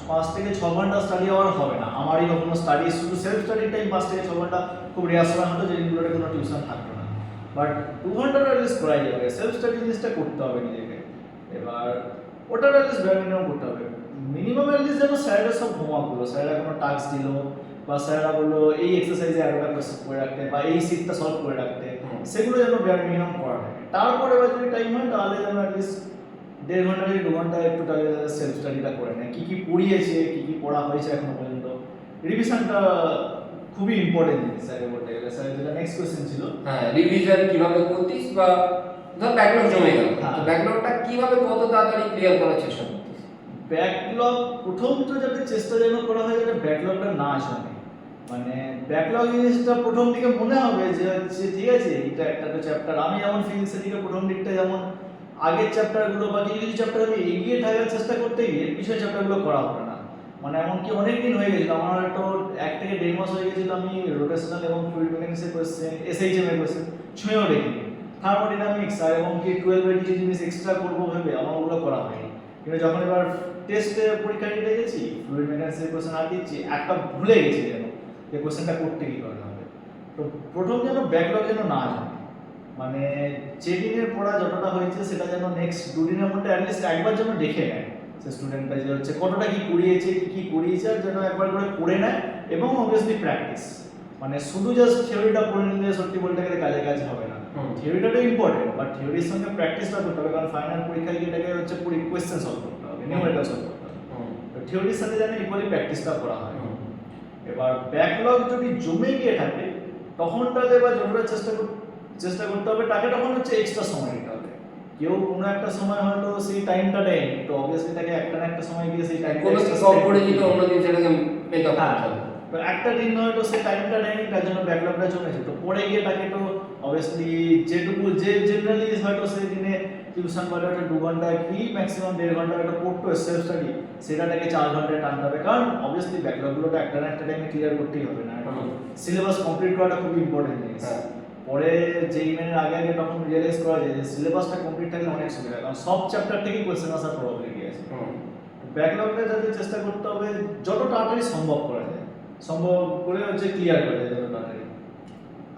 Speaker 2: 5 থেকে 6 ঘন্টা স্টাডি আওয়ার হবে না, আমারই কখনো স্টাডি শুধু সেলফ স্টাডি টাইম 5 থেকে 6 ঘন্টা খুব রেয়ার সময় হতো যেগুলোতে কোনো টিউশন থাকতো না, বাট 2 ঘন্টাটা অ্যাটলিস্ট করাই যাবে। সেলফ স্টাডি জিনিসটা করতে হবে নিজেকে, এবার ওটা অ্যাটলিস্ট বেয়ার মিনিমাম করতে হবে। মিনিমাম অ্যাটলিস্ট যেন স্যাররা সব হোমওয়ার্কগুলো, স্যাররা কোনো টাস্ক দিল বা স্যাররা বললো এই এক্সারসাইজে 11টা কোয়েশ্চেন করে রাখতে বা এই সিটটা সলভ করে রাখতে, সেগুলো যেন বেয়ার মিনিমাম করা থাকে। তারপরে এবার যদি টাইম হয় তাহলে যেন অ্যাটলিস্ট 1.5 ঘন্টা থেকে 2 ঘন্টা একটু তাহলে সেলফ স্টাডিটা করে নেয়, কী কী পড়িয়েছে, কী কী পড়া হয়েছে এখনো পর্যন্ত। রিভিশনটা খুবই ইম্পর্টেন্ট জিনিস স্যারের বলতে গেলে। স্যার যেটা নেক্সট কোয়েশ্চেন ছিল,
Speaker 1: হ্যাঁ রিভিশন কিভাবে করতিস, বা ধর ব্যাকলগ জমে গেল,
Speaker 2: হ্যাঁ।
Speaker 1: তো ব্যাকলগটা কিভাবে কত তাড়াতাড়ি ক্লিয়ার করার চেষ্টা করতিস?
Speaker 2: ব্যাকলগ প্রথম তো যাতে চেষ্টা যেন করা হয় যাতে ব্যাকলগটা না জমে, মানে ব্যাকলগ জিনিসটা প্রথম দিকে মনে হবে যে হচ্ছে ঠিক আছে এটা একটা তো চ্যাপ্টার, আমি যেমন ফিজিক্সের দিকে প্রথম দিকটা যেমন আগের চ্যাপ্টারগুলো বা কিছু কিছু চ্যাপ্টার আমি এগিয়ে থাকার চেষ্টা করতে গিয়ে পিছনের চ্যাপ্টারগুলো করা হবে না, মানে এমনকি অনেক দিন হয়ে গেছিল আমার হয়তো 1 থেকে 1.5 মাস হয়ে গেছিল আমি রোটেশনাল এবং ফ্লুইড মেকানিক্সের কোয়েশ্চেন, এসএইচএম এর কোয়েশ্চেন ছুঁয়েও দেখিনি। থার্মোডাইনামিক্স আর এবং কি 12 এর কিছু জিনিস এক্সট্রা করবো ভেবে আমার ওগুলো করা হয়নি। কিন্তু যখন এবার টেস্টে পরীক্ষা দিতে গেছি, ফ্লুইড মেকানিক্সের কোশ্চেন হাত দিচ্ছি, একটা ভুলে গেছি যেন যে কোশ্চেনটা করতে কি করতে হবে। তো প্রথম যেন ব্যাকলগ যেন না যায়, মানে যে দিনের পড়া যতটা হয়েছে সেটা যেন নেক্সট দুদিনের মধ্যে অ্যাটলিস্ট একবার যেন দেখে নেয় সে স্টুডেন্টটা, যে হচ্ছে কতটা কি করিয়েছে, কি করিয়েছে, আর যেন একবার করে পড়ে নেয়। এবং অবভিয়াসলি প্র্যাকটিস, মানে শুধু জাস্ট থিওরিটা পড়ে নিলে সত্যি বলতে গেলে কাজ হবে না। থিওরিটা তো ইম্পর্টেন্ট, বাট থিওরির সঙ্গে প্র্যাকটিসটা করতে হবে, কারণ ফাইনাল পরীক্ষায় গিয়ে এটাকে হচ্ছে পুরো কোয়েশ্চেন সলভ করতে হবে, নিউমেরিক্যাল সলভ করতে হবে। তো থিওরির সাথে যেন ইকুয়ালি প্র্যাকটিসটা করা হয়। এবার ব্যাকলগ যদি জমে গিয়ে থাকে তখন তাহলে এবার যতটা চেষ্টা করতে হবে, তাকে তখন হচ্ছে এক্সট্রা সময় দিতে হবে। কেউ কোনো একটা সময় হয়তো সেই টাইমটা দেয়নি, তো অবভিয়াসলি তাকে একটা না একটা সময় গিয়ে সেই টাইমটা
Speaker 1: কোনো কিছু কম পড়ে দিলে অন্য দিন সেটাকে মেকআপ করতে হবে।
Speaker 2: তো একটা দিন হয়তো সে টাইমটা নেয়নি, তার জন্য ব্যাকলগটা জমেছে, তো পরে গিয়ে তাকে তো অবভিয়াসলি যেটুকু যে জেনারেলি হয়তো সেই দিনে টিউশন বা একটা 2 ঘন্টা কি ম্যাক্সিমাম 1.5 ঘন্টা একটা পড়তো সেলফ স্টাডি, সেটাকে 4 ঘন্টায় টানতে হবে। কারণ অবভিয়াসলি ব্যাকলগগুলোটা একটা না একটা টাইমে ক্লিয়ার করতেই হবে, না সিলেবাস কমপ্লিট করাটা খুবই ইম্পর্টেন্ট জিনিস। পরে যেই মেনের আগে তখন রিয়েলাইজ করা যায় যে সিলেবাসটা কমপ্লিট থাকলে অনেক সুবিধা, কারণ সব চ্যাপ্টার থেকেই কোয়েশ্চেন আসার প্রবাবিলিটি আছে। ব্যাকলগটা যাতে চেষ্টা করতে হবে যত তাড়াতাড়ি সম্ভব করা যায়, সম্ভব করে হচ্ছে ক্লিয়ার করা যায় যত তাড়াতাড়ি।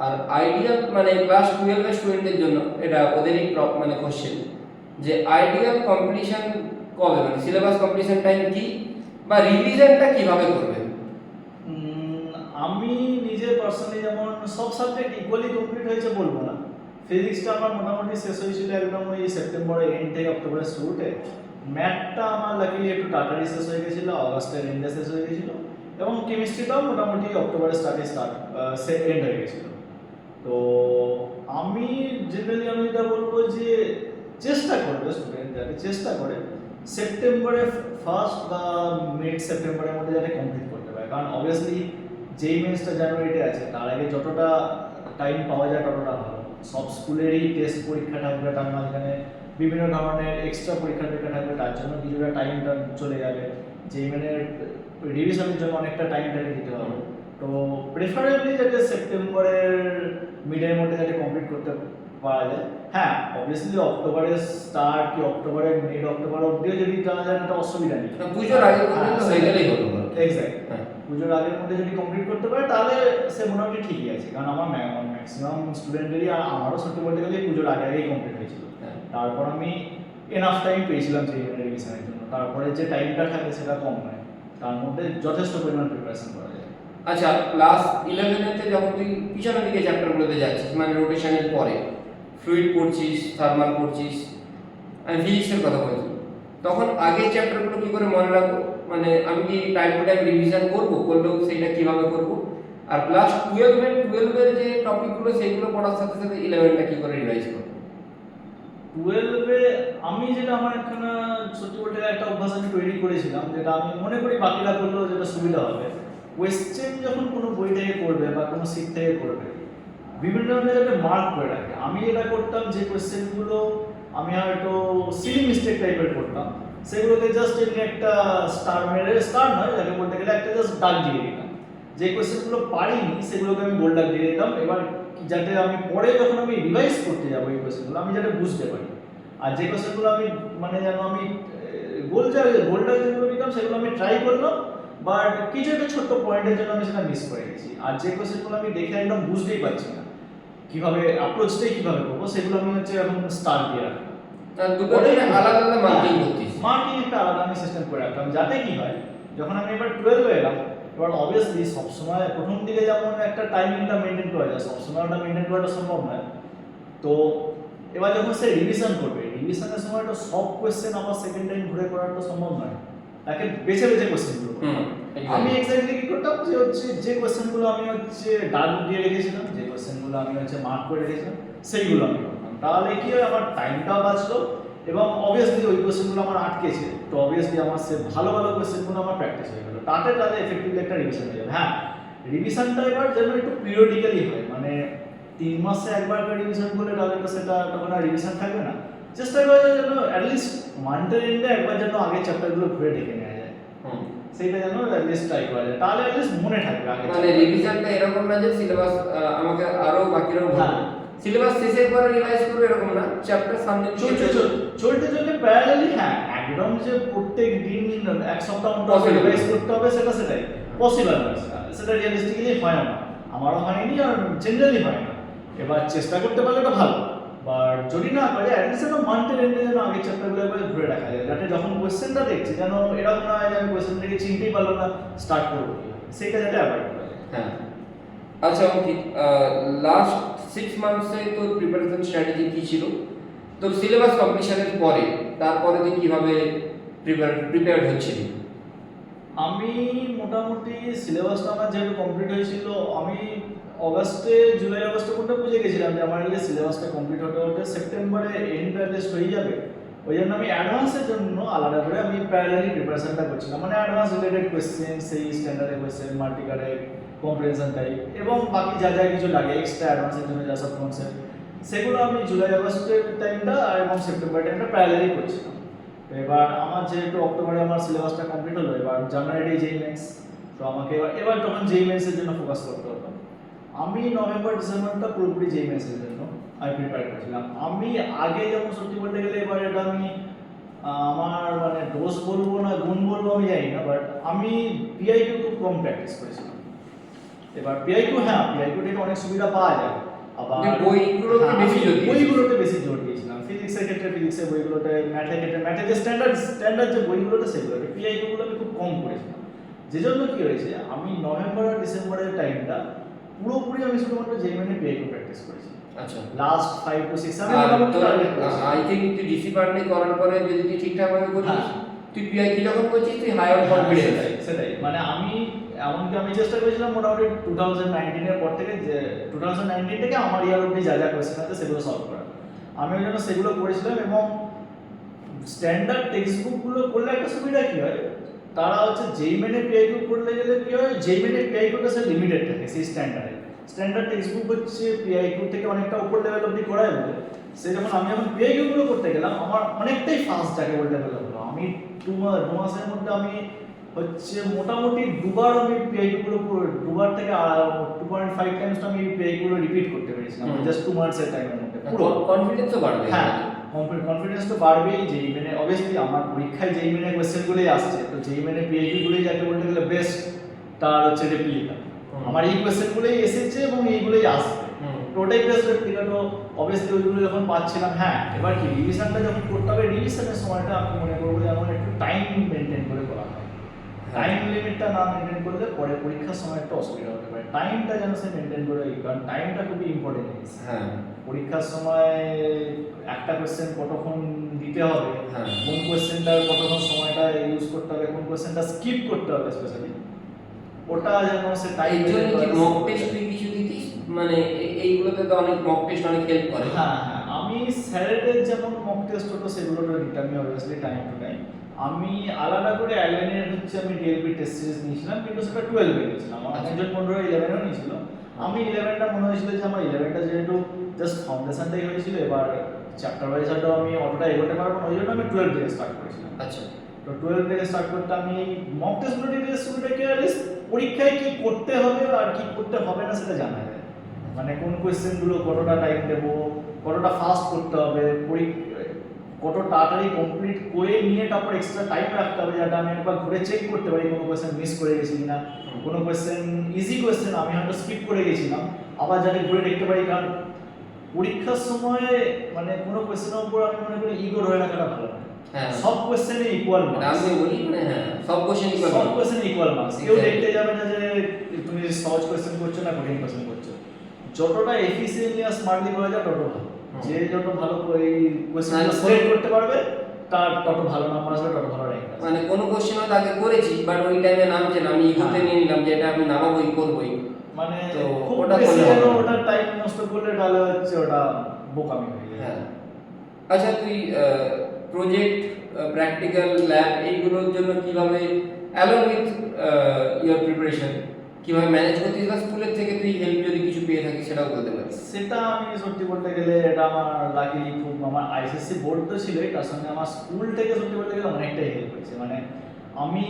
Speaker 1: আর আইডিয়াল মানে ক্লাস 12 এর স্টুডেন্টদের জন্য এটা ওদেরই মানে কোশ্চেন, যে আইডিয়াল কমপ্লিশন কবে, মানে সিলেবাস কমপ্লিশন টাইম কি, বা রিভিশনটা কিভাবে করবে?
Speaker 2: আমি নিজে পার্সোনালি যেমন সব সাবজেক্ট ইকুয়ালি কমপ্লিট হয়েছে বলবো না। ফিজিক্সটা আমার মোটামুটি শেষ হয়েছিল একদম ওই সেপ্টেম্বরের এন্ড থেকে অক্টোবরের শুরুতে। ম্যাথটা আমার লাকিলি একটু তাড়াতাড়ি শেষ হয়ে গেছিলো, অগাস্টের এন্ডে শেষ হয়ে গেছিলো। এবং কেমিস্ট্রিটাও মোটামুটি অক্টোবরের এন্ড হয়ে গেছিলো। তো আমি জেনারেলি যেটা বলবো যে চেষ্টা করবে স্টুডেন্ট, যাতে চেষ্টা করে সেপ্টেম্বরের ফার্স্ট বা মিড সেপ্টেম্বরের মধ্যে যাতে কমপ্লিট করতে পারে। কারণ অবভিয়াসলি যেই মেন্সটা জানুয়ারিতে আছে তার আগে যতটা টাইম পাওয়া যায় ততটা ভালো। সব স্কুলেরই টেস্ট পরীক্ষা থাকবে, তার মাঝখানে বিভিন্ন ধরনের এক্সট্রা পরীক্ষা থাকবে, তার জন্য কিছুটা টাইমটা চলে যাবে। যেই মেনের রিভিশনের জন্য অনেকটা টাইমটাকে দিতে হবে। তো প্রেফারেবলি যাতে সেপ্টেম্বরের মিডের মধ্যে যাতে কমপ্লিট করতে পারা যায়। হ্যাঁ, অবভিয়াসলি অক্টোবরের স্টার্ট কি অক্টোবরের মিড অক্টোবর অবধিও যদি জানা যায় এটা অসুবিধা নেই,
Speaker 1: পুজোর আগে পর্যন্ত হয়ে গেলেই হলো।
Speaker 2: এক্স্যাক্ট, পুজোর আগের মধ্যে যদি কমপ্লিট করতে পারে তাহলে সে মোটামুটি ঠিকই আছে। কারণ আমার ম্যাক্সিমাম স্টুডেন্টেরই, আর আমারও সত্যি বলতে গেলে পুজোর আগেই কমপ্লিট হয়েছিল। তারপর আমি এনাফ টাইম পেয়েছিলাম যে রিভিশনের জন্য। তারপরে যে টাইমটা থাকে সেটা কম নয়, তার মধ্যে যথেষ্ট পরিমাণ প্রিপারেশন করা যায়।
Speaker 1: আচ্ছা, ক্লাস 11 এ যখন তুই পিছনের দিকে চ্যাপ্টারগুলোতে যাচ্ছিস, মানে রোটেশনের পরে ফ্লুইড পড়ছিস, থার্মাল পড়ছিস, আমি ফিজিক্সের কথা বলছি, তখন আগের চ্যাপ্টারগুলো কি করে মনে রাখবো? মানে আমি কি টাইম টু টাইম রিভিশন করলেও সেইটা কিভাবে করব? আর ক্লাস 12 এর যে টপিকগুলো সেইগুলো পড়ার সাথে সাথে 11টা কি করে রিভাইজ করবো?
Speaker 2: 12-এ আমি যেটা আমার একখানা সত্যি বলতে একটা অভ্যাস আমি তৈরি করেছিলাম, যেটা আমি মনে করি বাকিরা করলেও যেটা সুবিধা হবে। কোয়েশ্চেন যখন কোনো বই থেকে করবে বা কোনো সিট থেকে করবে, বিভিন্ন ধরনের যাতে মার্ক করে রাখে। আমি এটা করতাম যে কোয়েশ্চেনগুলো আমি হয়তো সিলি মিস্টেক টাইপের করতাম, সেগুলোকে জাস্ট এমনি একটা স্টার মেরে, স্টার নয় যাকে বলতে গেলে, একটা জাস্ট দাগ দিয়ে দিতাম। যে কোয়েশ্চেনগুলো পারিনি সেগুলোকে আমি গোল দাগ দিয়ে দিতাম, এবার যাতে আমি পরে যখন আমি রিভাইজ করতে যাবো এই কোয়েশ্চেনগুলো আমি যাতে বুঝতে পারি। আর যে কোয়েশ্চেনগুলো আমি মানে যেন আমি গোল দাগ যেগুলো দিতাম সেগুলো আমি ট্রাই করলাম, বাট কিছু একটা ছোট্ট পয়েন্টের জন্য আমি সেটা মিস করে গেছি। আর যে কোয়েশ্চেনগুলো আমি দেখে একদম বুঝতেই পারছি না কিভাবে অ্যাপ্রোচটাই কিভাবে করবো, সেগুলো আমি হচ্ছে এখন স্টার দিয়ে রাখলাম।
Speaker 1: দুটোই আলাদা আলাদা মার্কিং করছিস?
Speaker 2: মার্কিং একটা আলাদা আমি সিস্টেম করে রাখলাম, যাতে কি হয় যখন আমি এবার 12 এলাম, এবার অবভিয়াসলি সবসময় প্রথম দিকে যেমন একটা টাইমিংটা মেনটেন করা যায়, সবসময় ওটা মেনটেন করাটা সম্ভব নয়। তো এবার যখন সে রিভিশন করবে, রিভিশনের সময় তো সব কোয়েশ্চেন আবার সেকেন্ড টাইম ঘুরে করাটা সম্ভব নয়, তাকে বেছে বেছে কোয়েশ্চেনগুলো। আমি এক্স্যাক্টলি কি করতাম যে হচ্ছে যে কোয়েশ্চেনগুলো আমি হচ্ছে দাগ দিয়ে রেখেছিলাম, যে কোয়েশ্চেনগুলো আমি হচ্ছে মার্ক করে রেখেছিলাম, সেইগুলো আমি করতাম। তাহলে কি হয়, আমার টাইমটাও বাঁচলো এবং অবভিয়াসলি ওই কোয়েশ্চেনগুলো আমার আটকেছে, তো অবভিয়াসলি আমার সে ভালো ভালো কোয়েশ্চেনগুলো আমার প্র্যাকটিস হয়ে গেলো, তাতে এফেক্টিভলি একটা রিভিশন হয়ে যাবে। হ্যাঁ, রিভিশনটা এবার যেন একটু পিরিয়ডিক্যালি হয়, মানে 3 মাসে একবার করে রিভিশন করলে তাহলে তো সেটা তখন আর রিভিশন থাকবে না। চেষ্টা করা যায় যেন অ্যাটলিস্ট মান্থের এন্ডে একবার যেন আগের চ্যাপ্টারগুলো ঘুরে দেখে নেওয়া যায়, সেইটা যেন অ্যাটলিস্ট ট্রাই করা যায়, তাহলে অ্যাটলিস্ট মনে থাকবে আগে।
Speaker 1: মানে রিভিশনটা এরকম না যে সিলেবাস আমাকে আরো বাকিরাও
Speaker 2: হ্যাঁ,
Speaker 1: সিলেবাস শেষের পরে রিভাইজ করবে এরকম না, চ্যাপ্টার সামনে
Speaker 2: চলতে চলতে প্যারালালি, হ্যাঁ একদম যে প্রত্যেক দিন এক সপ্তাহ
Speaker 1: Possible.
Speaker 2: রিভাইজ করতে হবে সেটাই পসিবল নয়, সেটা রিয়েলিস্টিক্যালি হয় না, আমারও হয়নি আর জেনারেলি হয় না। এবার চেষ্টা করতে পারলে এটা ভালো, বাট যদি না করে অ্যাটলিস্ট একটা মান্থের এন্ডে যেন আগের চ্যাপ্টারগুলো একবার ঘুরে রাখা যায়, যাতে যখন কোয়েশ্চেনটা দেখছি যেন এরকম না হয় যে আমি কোয়েশ্চেন থেকে চিনতেই পারলাম না স্টার্ট করবো সেইটা যাতে অ্যাভয়েড করা যায়।
Speaker 1: হ্যাঁ। আচ্ছা অঙ্কিত, লাস্ট 6 মান্থসে তোর প্রিপারেশন স্ট্র্যাটেজি কি ছিল? তোর সিলেবাস কমপ্লিশনের পরে, তারপরে তুই কিভাবে প্রিপেয়ার্ড হচ্ছিলি?
Speaker 2: আমি মোটামুটি সিলেবাসটা আমার যেহেতু কমপ্লিট হয়েছিল, আমি জুলাই আগস্টে কোনটা বুঝে গেছিলাম যে আমার এই সিলেবাসটা কমপ্লিট হতে হতে সেপ্টেম্বরে এন্ড অ্যাটলিস্ট হয়ে যাবে। ওই জন্য আমি অ্যাডভান্সের জন্য আলাদা করে আমি প্যারালালি প্রিপারেশনটা করছিলাম, মানে অ্যাডভান্স রিলেটেড কোয়েশ্চেন, সেই স্ট্যান্ডার্ডের কোয়েশ্চেন, মাল্টিকারেক্ট, কম্প্রিহেনশন টাইপ এবং বাকি যা যা কিছু লাগে এক্সট্রা অ্যাডভান্সের জন্য যা সব কনসেপ্ট, সেগুলো আমি জুলাই আগস্টের টাইমটা এবং সেপ্টেম্বর টাইমটা প্যারালালি করছিলাম। এবার আমার যেহেতু অক্টোবরে আমার সিলেবাসটা কমপ্লিট হলো, এবার জানুয়ারি যেই মেন্স, তো আমাকে এবার তখন যেই মেন্সের জন্য ফোকাস করতে হতো। আমি নভেম্বর ডিসেম্বরটা পুরোপুরি যেই মেন্সের জন্য আমি প্রিপেয়ার করেছিলাম। আমি আগে যেমন সত্যি বলতে গেলে এবার এটা আমি আমার মানে দোষ বলবো না গুণ বলবো আমি জানি না, বাট আমি পিআইকিউ খুব কম প্র্যাকটিস করেছিলাম। এবার পিআইকিউ, হ্যাঁ পিআইকিউ থেকে অনেক সুবিধা পাওয়া যায়, আবার
Speaker 1: বইগুলোতে বেশি জোর দিয়েছিস।
Speaker 2: বইগুলোতে বেশি জোর দিয়েছিলাম। ফিজিক্সের ক্ষেত্রে ফিজিক্সের বইগুলোতে, ম্যাথের ক্ষেত্রে ম্যাথের যে স্ট্যান্ডার্ড যে বইগুলোতে সেগুলোতে, পিআইকিউ গুলো আমি খুব কম করেছিলাম। যে জন্য কি হয়েছে, আমি নভেম্বর আর ডিসেম্বরের টাইমটা পুরোপুরি আমি শুধুমাত্র জেইমেনে পিআইকিউ প্র্যাকটিস করেছি।
Speaker 1: আচ্ছা,
Speaker 2: লাস্ট 5 to 6 আমি
Speaker 1: আর
Speaker 2: মোটামুটি
Speaker 1: তোর
Speaker 2: টার্গেট করেছি।
Speaker 1: আই থিংক তুই ডিসি পার্টলি করার পরে যদি তুই ঠিকঠাক ভাবে করিস,
Speaker 2: হ্যাঁ।
Speaker 1: তুই পিআইকি যখন করছিস তুই হাই অন কনফিডেন্স।
Speaker 2: সেটাই মানে আমি এমনকি আমি চেষ্টা করেছিলাম মোটামুটি 2019 এর পর থেকে, যে 2019 থেকে আমার ইয়ার অবধি যা যা কোয়েশ্চেন আছে সেগুলো সলভ করা, আমি ওই জন্য সেগুলো করেছিলাম। এবং স্ট্যান্ডার্ড টেক্সট বুকগুলো করলে একটা সুবিধা কি হয়, তারা হচ্ছে জেইমেনে পিআইকিউ করলে গেলে কি হয়, জেইমেনে পিআইকিউটা সে লিমিটেড থাকে সেই স্ট্যান্ডার্ড টেক্সট বুক হচ্ছে পিআইকিউ থেকে অনেকটা উপর লেভেল অবধি করায় বলে, সে যখন আমি যখন পিআইকিউ গুলো করতে গেলাম আমার অনেকটাই ফাস্ট যাকে বলতে গেলে হলো। আমি 2 মাসের মধ্যে আমি হচ্ছে মোটামুটি দুবার আমি পিআইকিউ গুলো দুবার থেকে 2.5 টাইমস আমি পিআইকিউ গুলো রিপিট করতে পেরেছিলাম জাস্ট 2 মান্থসের টাইমের মধ্যে। পুরো
Speaker 1: কনফিডেন্সও বাড়বে।
Speaker 2: হ্যাঁ, কনফিডেন্স তো বাড়বেই। যেই মানে অবভিয়াসলি আমার পরীক্ষায় যেই মানে কোশ্চেনগুলোই আসছে, তো যেই মানে পিএইচডি গুলোই যাকে বলতে গেলে বেস্ট, তার হচ্ছে রেপ্লিকা। আমার এই কোশ্চেনগুলোই এসেছে এবং এইগুলোই আসবে, তো ওটাই বেস্ট রেপ্লিকা। তো অবভিয়াসলি ওইগুলো যখন পাচ্ছিলাম, হ্যাঁ এবার কি রিভিশনটা যখন করতে হবে, রিভিশনের সময়টা আমি মনে করবো যে আমার একটু টাইম মেনটেন করে করা হয়। টাইম লিমিটটা না মেনটেন করলে পরে পরীক্ষার সময় একটা অসুবিধা হতে পারে। টাইমটা যেন সে মেনটেন করে, কারণ টাইমটা খুবই ইম্পর্টেন্ট জিনিস।
Speaker 1: হ্যাঁ,
Speaker 2: পরীক্ষার সময় একটা কোশ্চেন কতক্ষণ দিতে হবে,
Speaker 1: হ্যাঁ।
Speaker 2: কোন কোশ্চেনটা কতক্ষণ সময়টা ইউজ করতে হবে, কোন কোশ্চেনটা স্কিপ করতে হবে স্পেশালি, ওটা যেন সে টাইম
Speaker 1: এর জন্য কি মক টেস্ট তুই কিছু দিতিস? মানে এইগুলোতে তো অনেক মক টেস্ট অনেক হেল্প করে।
Speaker 2: হ্যাঁ হ্যাঁ, আমি স্যারেদের যেমন মক টেস্ট হতো সেগুলো দিতাম আমি অবভিয়াসলি টাইম টু টাইম। আমি আলাদা করে অ্যালাইনের হচ্ছে আমি ডিএলপি টেস্ট সিরিজ নিয়েছিলাম, কিন্তু সেটা 12 এ নিয়েছিলাম। আমার একজন বন্ধুরা 11 এও নিয়েছিল। আমি 11টা মনে হয়েছিল যে আমার 11টা যেহেতু জাস্ট ফাউন্ডেশনটাই হয়েছিল, এবার চ্যাপ্টার ওয়াইজ হয়তো আমি অতটা এগোতে পারবো না, ওই জন্য আমি 12 থেকে স্টার্ট করেছিলাম।
Speaker 1: আচ্ছা,
Speaker 2: তো 12 থেকে স্টার্ট করতে আমি মক টেস্টগুলো দিতে সুবিধা কি হয়, পরীক্ষায় কি করতে হবে আর কি করতে হবে না সেটা জানা যায়। মানে কোন কোয়েশ্চেনগুলো কতটা টাইম দেবো, কতটা ফাস্ট করতে হবে, কত তাড়াতাড়ি কমপ্লিট করে নিয়ে তারপর এক্সট্রা টাইম রাখতে হবে, যাতে আমি একবার ঘুরে চেক করতে পারি কোনো কোয়েশ্চেন মিস করে গেছি কিনা, কোনো কোয়েশ্চেন ইজি কোয়েশ্চেন আমি হয়তো স্কিপ করে গেছিলাম, আবার যাতে ঘুরে দেখতে পারি। কারণ পরীক্ষার সময় মানে কোনো কোয়েশ্চেনের উপর আমি মনে করি ইগো ধরে রাখাটা ভালো না।
Speaker 1: হ্যাঁ,
Speaker 2: সব কোয়েশ্চেনে ইকুয়াল মার্কস,
Speaker 1: আমি বলি মানে হ্যাঁ সব কোশ্চেন
Speaker 2: সব কোয়েশ্চেন ইকুয়াল মার্কস। কেউ দেখতে যাবে না যে তুমি সহজ কোয়েশ্চেন করছো না কঠিন কোয়েশ্চেন করছো। যতটা এফিসিয়েন্টলি আর স্মার্টলি করা যায় তত ভালো। যে যত ভালো এই কোয়েশ্চেনগুলো সিলেক্ট করতে পারবে তার তত ভালো নাম্বার আসবে, তত ভালো র্যাঙ্ক আসবে।
Speaker 1: মানে কোনো কোশ্চেন হয়তো আগে করেছি বাট ওই টাইমে নামছে না, আমি ইগোতে নিয়ে নিলাম যে এটা আমি নামাবোই করবোই,
Speaker 2: মানে
Speaker 1: তো
Speaker 2: খুব
Speaker 1: ওটা
Speaker 2: বেশি
Speaker 1: করলে
Speaker 2: যেন
Speaker 1: হবে না।
Speaker 2: ওটা টাইম নষ্ট করলে তাহলে হচ্ছে ওটা বোকামি হয়ে যায়।
Speaker 1: হ্যাঁ। আচ্ছা, তুই প্রজেক্ট, প্র্যাকটিক্যাল, ল্যাব এইগুলোর জন্য কিভাবে অ্যালং উইথ ইওর প্রিপারেশন কিভাবে ম্যানেজ করতিস, বা স্কুলের থেকে তুই হেল্প যদি কিছু পেয়ে থাকিস সেটাও বলতে পারিস।
Speaker 2: সেটা আমি সত্যি বলতে গেলে এটা আমার লাকিলি খুব, আমার আইসিএসসি বোর্ড তো ছিলই, তার সঙ্গে আমার স্কুল থেকে সত্যি বলতে গেলে অনেকটাই হেল্প হয়েছে। মানে আমি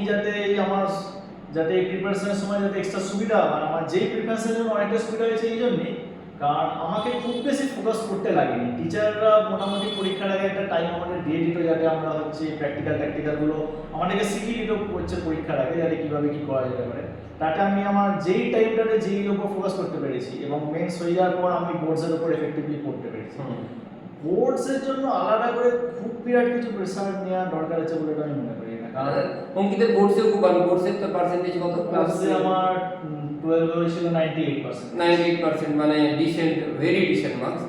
Speaker 2: যাতে এই প্রিপারেশনের সময় যাতে এক্সট্রা সুবিধা, মানে আমার যেই প্রিপারেশনের জন্য অনেকটা সুবিধা হয়েছে এই জন্যই, কারণ আমাকে খুব বেশি ফোকাস করতে লাগেনি। টিচাররা মোটামুটি পরীক্ষার আগে একটা টাইম আমাদের দিয়ে দিত, যাতে আমরা হচ্ছে প্র্যাকটিক্যালগুলো আমাদেরকে শিখিয়ে দিত হচ্ছে পরীক্ষার আগে, যাতে কীভাবে কী করা যেতে পারে। তাতে আমি আমার যেই টাইমটাতে যেই উপর ফোকাস করতে পেরেছি, এবং মেন্স হয়ে যাওয়ার পর আমি বোর্ডসের উপর এফেক্টিভলি পড়তে পেরেছি। বোর্ডসের জন্য আলাদা করে খুব বিরাট কিছু প্রেসার নেওয়ার দরকার আছে বলে আমি মনে করি না। কারণ
Speaker 1: অঙ্কিতের বোর্ডসেও খুব ভালো, বোর্ডসের তো পার্সেন্টেজ কত?
Speaker 2: ক্লাসে আমার 12 হয়েছিল 98%।
Speaker 1: 98% মানে ডিসেন্ট, ভেরি ডিসেন্ট মার্কস।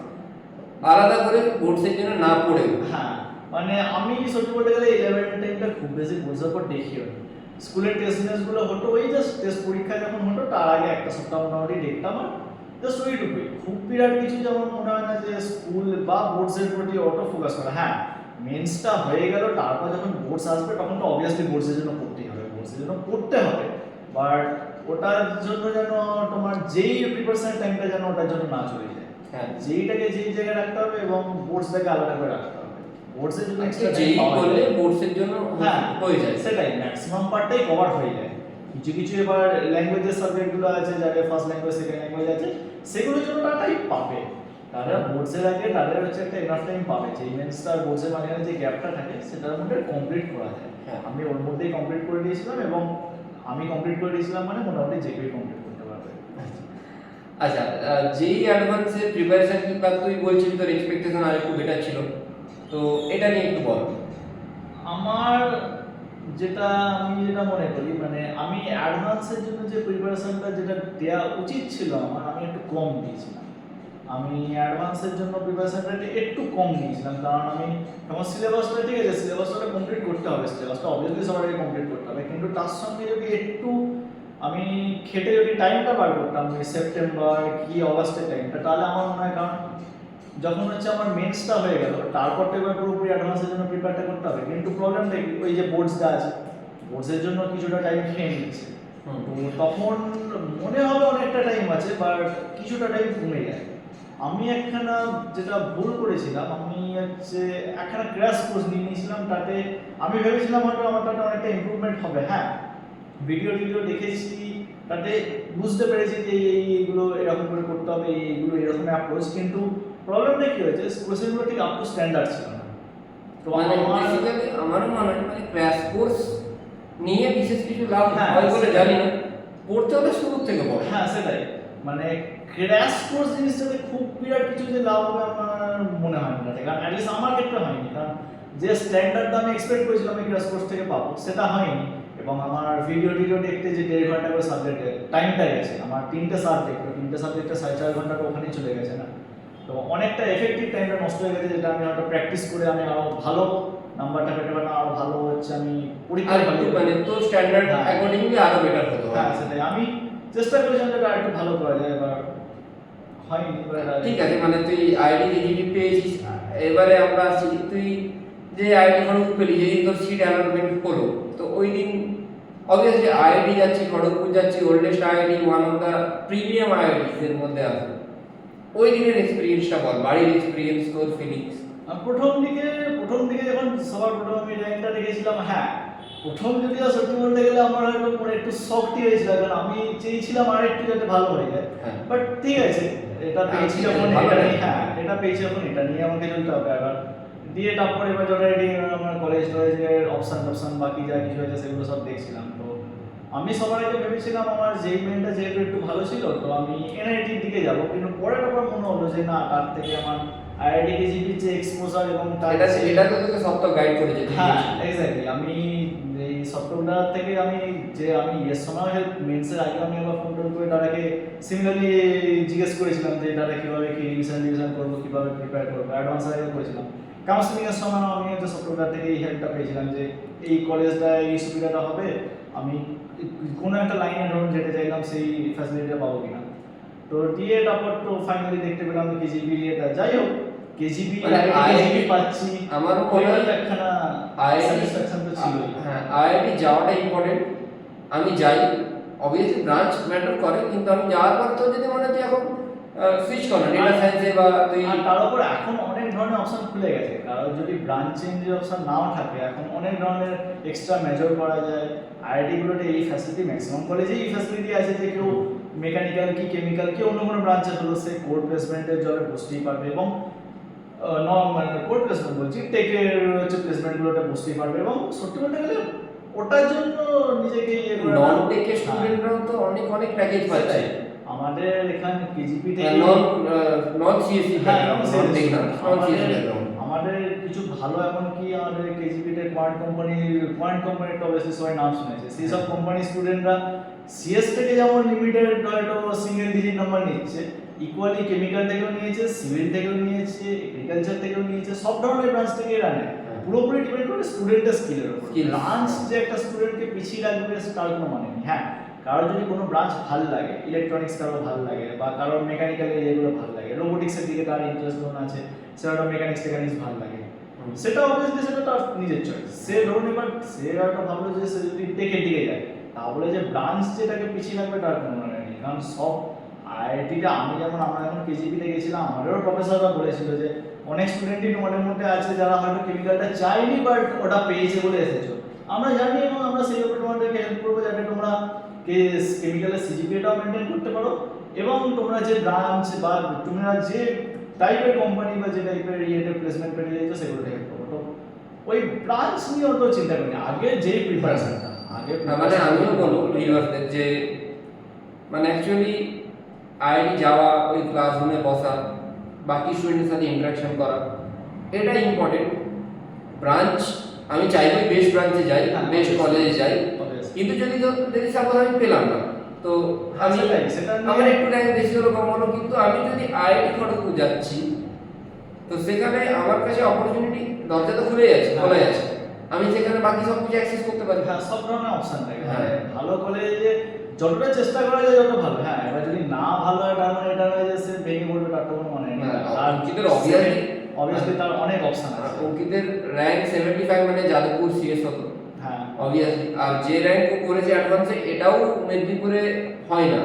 Speaker 1: আলাদা করে বোর্ডসের জন্য না পড়েও,
Speaker 2: হ্যাঁ, মানে আমি সত্যি বলতে গেলে 11 টাইমটা খুব বেশি বোর্ডসের পর দেখিও নি। স্কুলের টেস্ট গুলো হতো, ওই জাস্ট টেস্ট পরীক্ষা যখন হতো তার আগে একটা সপ্তাহ মোটামুটি দেখতাম, আর জাস্ট ওইটুকুই। খুব বিরাট কিছু যেমন মনে হয় না যে স্কুল বা বোর্ডসের প্রতি অটো ফোকাস করা। হ্যাঁ, মেন্সটা হয়ে গেল, তারপর যখন বোর্ডস আসবে তখন তো অবভিয়াসলি বোর্ডসের জন্য পড়তেই হবে, বোর্ডসের জন্য পড়তে হবে, বাট ওটার জন্য যেন তোমার যেই প্রিপারেশন টাইমটা যেন ওটার জন্য না চলে যায়।
Speaker 1: হ্যাঁ,
Speaker 2: যেইটাকে যেই জায়গায় রাখতে হবে এবং বোর্ডসটাকে আলাদা করে রাখতে হবে। বোর্ডসের জন্য এক্সট্রা
Speaker 1: যেই
Speaker 2: টাইম
Speaker 1: করলে বোর্ডসের জন্য
Speaker 2: হ্যাঁ
Speaker 1: হয়ে যায়,
Speaker 2: সেটাই ম্যাক্সিমাম পার্টটাই কভার হয়ে যায়। কিছু কিছু এবার ল্যাঙ্গুয়েজের সাবজেক্টগুলো আছে, যাদের ফার্স্ট ল্যাঙ্গুয়েজ সেকেন্ড ল্যাঙ্গুয়েজ আছে, সেগুলোর জন্য তারা টাইম পাবে। তারা বোর্ডসের আগে তাদের হচ্ছে একটা এনাফ টাইম পাবে, যে মেন্সটা বোর্ডসের মাঝখানে যে গ্যাপটা থাকে সেটার মধ্যে কমপ্লিট করা যায়।
Speaker 1: হ্যাঁ।
Speaker 2: আমি ওর মধ্যেই কমপ্লিট করে দিয়েছিলাম, এবং আমি কমপ্লিট করে দিয়েছিলাম মানে মোটামুটি যে কেউ কমপ্লিট করতে পারবে।
Speaker 1: আচ্ছা, যেই অ্যাডভান্সের প্রিপারেশন কিংবা তুই বলছিস তোর এক্সপেকটেশন আর একটু বেটার ছিল, তো এটা নিয়ে একটু বল।
Speaker 2: আমার আমি যেটা মনে করি, মানে আমি অ্যাডভান্সের জন্য যে প্রিপারেশনটা যেটা দেওয়া উচিত ছিল আমার, আমি একটু কম দিয়েছিলাম। আমি অ্যাডভান্সের জন্য প্রিপারেশনটা একটু কম নিয়েছিলাম, কারণ আমি আমার সিলেবাসটা ঠিক আছে, সিলেবাসটা কমপ্লিট করতে হবে, সিলেবাসটা অবভিয়াসলি সবাইকে কমপ্লিট করতে হবে, কিন্তু তার সঙ্গে যদি একটু আমি খেটে যদি টাইমটা বার করতাম, ওই সেপ্টেম্বর কি অগাস্টের টাইমটা, তাহলে আমার মনে হয়, কারণ যখন হচ্ছে আমার মেন্সটা হয়ে গেল, তারপর তো এবার পুরোপুরি অ্যাডভান্সের জন্য প্রিপারটা করতে হবে। কিন্তু প্রবলেম নেই, ওই যে বোর্ডসটা আছে, বোর্ডসের জন্য কিছুটা টাইম খেয়ে নিচ্ছে, তো তখন মনে হবে অনেকটা টাইম আছে, বাট কিছুটা টাইম কমে যায়। আমি একখানা যেটা ভুল করেছিলাম, আমি হচ্ছে একখানা ক্র্যাশ কোর্স নিয়ে নিয়েছিলাম, তাতে আমি ভেবেছিলাম হয়তো আমার তাতে অনেকটা ইমপ্রুভমেন্ট হবে। হ্যাঁ, ভিডিও দেখেছি, তাতে বুঝতে পেরেছি যে এইগুলো এরকম করে করতে হবে, এইগুলো এরকম অ্যাপ্রোচ, কিন্তু প্রবলেমটা কি হয়েছে, কোশ্চেনগুলো ঠিক আপ টু স্ট্যান্ডার্ড ছিল না। তো
Speaker 1: মানে বেসিক্যালি আমারও মনে হয় মানে ক্র্যাশ কোর্স নিয়ে বিশেষ কিছু লাভ হয় বলে জানি না, পড়তে হলে শুরু থেকে পড়ে।
Speaker 2: হ্যাঁ সেটাই, মানে ক্র্যাশ কোর্স জিনিসটাতে খুব বিরাট কিছু যে লাভ হবে আমার মনে হয় না, কারণ অ্যাটলিস্ট আমার ক্ষেত্রে হয়নি, কারণ যে স্ট্যান্ডার্ড আমি এক্সপেক্ট করেছিলাম আমি ক্র্যাশ কোর্স থেকে পাবো সেটা হয়নি। এবং আমার ভিডিও দেখতে যে 1.5 ঘন্টা করে সাবজেক্টের টাইমটা গেছে, আমার 3টে সাবজেক্টে 4.5 ঘন্টা তো ওখানেই চলে গেছে না, তো অনেকটা এফেক্টিভ টাইমটা নষ্ট হয়ে গেছে, যেটা আমি হয়তো প্র্যাকটিস করে আমি আরো ভালো নাম্বারটা পেতে পারতাম, আরো ভালো হচ্ছে আমি পরীক্ষায় ভালো
Speaker 1: মানে তো স্ট্যান্ডার্ড
Speaker 2: হ্যাঁ।
Speaker 1: অ্যাকর্ডিংলি আরো বেটার হতো।
Speaker 2: হ্যাঁ সেটাই, আমি চেষ্টা করেছিলাম যে আরেকটু ভালো করা যায়, এবার হয়নি।
Speaker 1: ঠিক আছে, মানে তুই আইডি জিডি পেয়েছিস, এবারে আমরা আসি, তুই যে আইডি খড়গপুর পেলি, যেদিন তোর সিট অ্যালটমেন্ট হলো, তো ওই দিন অবভিয়াসলি আইডি যাচ্ছি, খড়গপুর যাচ্ছি, oldest IIT, one of the premium IITs এর মধ্যে আছে। ওই দিনের এক্সপিরিয়েন্সটা বল, বাড়ির এক্সপিরিয়েন্স, তোর ফিলিংস।
Speaker 2: প্রথম দিকে যখন সবার প্রথম আমি র্যাঙ্কটা দেখেছিলাম, হ্যাঁ প্রথম যদিও সত্যি বলতে গেলে আমার হয়তো মনে একটু শকটি হয়েছিল, কারণ আমি চেয়েছিলাম আর একটু যাতে ভালো হয়ে যায়,
Speaker 1: হ্যাঁ।
Speaker 2: বাট ঠিক আছে, এটা পেয়েছি যখন এটা নিয়ে, হ্যাঁ এটা পেয়েছি যখন এটা নিয়ে আমাকে চলতে হবে। এবার দিয়ে তারপরে এবার অলরেডি আমার কলেজের অপশন বাকি যা কিছু আছে সেগুলো সব দেখছিলাম। তো আমি সবার আগে ভেবেছিলাম আমার যেই মেনটা যেহেতু একটু ভালো ছিল, তো আমি এনআইটির দিকে যাব, কিন্তু পরে তারপর মনে হলো যে না, তার থেকে আমার আইআইটি কেজিপির যে এক্সপোজার এবং তার
Speaker 1: এটা তো তোকে সপ্তাহ গাইড করেছে।
Speaker 2: হ্যাঁ এক্স্যাক্টলি, আমি এই সফটওয়্যার থেকে আমি ইয়েস সময় মেন্সের আগে আমি আবার ফোন করে তাদেরকে সিমিলারলি জিজ্ঞেস করেছিলাম যে তারা কীভাবে কি রিভিশন করবো, কীভাবে প্রিপেয়ার করবো, অ্যাডভান্স আগে করেছিলাম। কাউন্সিলিংয়ের সময় আমি হচ্ছে সফটওয়্যার থেকে এই হেল্পটা পেয়েছিলাম যে এই কলেজটা এই সুবিধাটা হবে, আমি কোনো একটা লাইনে ধরুন যেতে চাইলাম সেই ফ্যাসিলিটিটা পাবো কিনা। তো দিয়ে তারপর তো ফাইনালি দেখতে পেলাম কেজিবি এটা, যাই হোক কেজিবি পাচ্ছি,
Speaker 1: আমারও মনে হয়
Speaker 2: একখানা স্যাটিসফ্যাকশন তো ছিল।
Speaker 1: হ্যাঁ, আইআইটি যাওয়াটা ইম্পর্টেন্ট। আমি যাই, অবভিয়াসলি ব্রাঞ্চ ম্যাটার করে, কিন্তু আমি যাওয়ার পর তো যদি মনে হয় এখন সুইচ করো ডেটা সায়েন্সে বা তুই,
Speaker 2: আর তার উপর এখন অনেক ধরনের অপশন খুলে গেছে, কারণ যদি ব্রাঞ্চ চেঞ্জের অপশন নাও থাকে, এখন অনেক ধরনের এক্সট্রা মেজর করা যায়। আইআইটি গুলোতে এই ফ্যাসিলিটি ম্যাক্সিমাম কলেজেই এই ফ্যাসিলিটি আছে যে কেউ মেকানিক্যাল কি কেমিক্যাল কি অন্য কোনো ব্রাঞ্চে হলো সে কোড প্লেসমেন্টের জন্য বসতেই পারবে এবং মানে কোড প্লেসমেন্ট বলছি টেকের হচ্ছে প্লেসমেন্টগুলোতে বসতেই পারবে এবং সত্যি বলতে গেলে ওটার জন্য নিজেকে ইয়ে করে
Speaker 1: নন টেকের স্টুডেন্টরাও তো অনেক অনেক প্যাকেজ পাচ্ছে।
Speaker 2: আমাদের এখানে কেজিপি থেকে
Speaker 1: নন সিএসসি
Speaker 2: আমাদের কিছু ভালো এমনকি আমাদের কেজিপিতে পয়েন্ট কোম্পানির তো অবশ্যই সবাই নাম শুনেছে সেই সব কোম্পানি স্টুডেন্টরা সিএস থেকে যেমন লিমিটেড হয়তো সিঙ্গেল ডিজিট নাম্বার নিচ্ছে, ইকুয়ালি কেমিক্যাল থেকেও নিয়েছে, সিভিল থেকেও নিয়েছে, এগ্রিকালচার থেকেও নিয়েছে, সব ধরনের ব্রাঞ্চ থেকে এরা নেয়। পুরোপুরি ডিপেন্ড করে স্টুডেন্টের স্কিলের উপর। ব্রাঞ্চ যে একটা স্টুডেন্টকে পিছিয়ে রাখবে তার কোনো মানে নেই। হ্যাঁ, কারোর যদি কোনো ব্রাঞ্চ ভালো লাগে, ইলেকট্রনিক্স কারোর ভালো লাগে বা কারোর মেকানিক্যাল এরিয়াগুলো ভালো লাগে, রোবোটিক্সের দিকে তার ইন্টারেস্ট ধরুন আছে, সেটা মেকানিক্স ভালো লাগে, সেটা অবভিয়াসলি সেটা তার নিজের চয়েস। সে ধরুন এবার সে একটা ভাবলো যে সে যদি টেকের দিকে যায় তাহলে যে ব্রাঞ্চ যেটাকে পিছিয়ে রাখবে তার কোনো মানে নেই। কারণ সব আইআইটিটা আমরা যখন কেজিপিতে গেছিলাম আমাদেরও প্রফেসররা বলেছিল যে অনেক স্টুডেন্টই তোমাদের মধ্যে আছে যারা হয়তো কেমিক্যালটা চাইনি বাট ওটা পেয়েছে বলে এসেছো। আমরা জানি এবং আমরা সেই ব্যাপারে তোমাদেরকে হেল্প করবো যাতে তোমরা কেমিক্যালের সিজিপিএটাও মেনটেন করতে পারো এবং তোমরা যে ব্রাঞ্চ বা তোমরা যে টাইপের কোম্পানি বা যে টাইপের ইয়েতে প্লেসমেন্ট পেয়ে যাচ্ছ সেগুলো হেল্প করো। তো ওই ব্রাঞ্চ নিয়ে অত চিন্তা করি আগে যে প্রিপারেশনটা
Speaker 1: মানে আমিও বলবো ভিউয়ারদের যে মানে অ্যাকচুয়ালি আইআইটি যাওয়া, ওই ক্লাসরুমে বসা, বাকি স্টুডেন্টের সাথে ইন্টারাকশন করা, এটাই ইম্পর্টেন্ট। ব্রাঞ্চ আমি চাইবো বেস্ট ব্রাঞ্চে যাই, বেস্ট কলেজে যাই, কিন্তু যদি সাপোজ আমি পেলাম না তো আমি আমার একটু র্যাঙ্ক বেশি হলো কম হলো, কিন্তু আমি যদি আইআইটি খড়গপুর যাচ্ছি তো সেখানে আমার কাছে অপরচুনিটি দরজা তো খুলে যাচ্ছে, খোলা যাচ্ছে, আমি সেখানে বাকি সব কিছু অ্যাক্সেস করতে পারি।
Speaker 2: হ্যাঁ, সব ধরনের অপশন থাকে। হ্যাঁ, ভালো কলেজে যতটা চেষ্টা করা যায় যত ভালো। হ্যাঁ, এবার যদি না ভালো হয় তার মানে এটা নয় যে সে ভেঙে পড়বে তার তো কোনো মানে নেই। আর
Speaker 1: অঙ্কিতের
Speaker 2: অবভিয়াসলি তার অনেক অপশন আছে।
Speaker 1: অঙ্কিতের র্যাঙ্ক 75 মানে যাদবপুর সিএস হতো।
Speaker 2: হ্যাঁ,
Speaker 1: অবভিয়াসলি। আর যে র্যাঙ্ক করেছে অ্যাডভান্সে এটাও মেদিনীপুরে হয় না,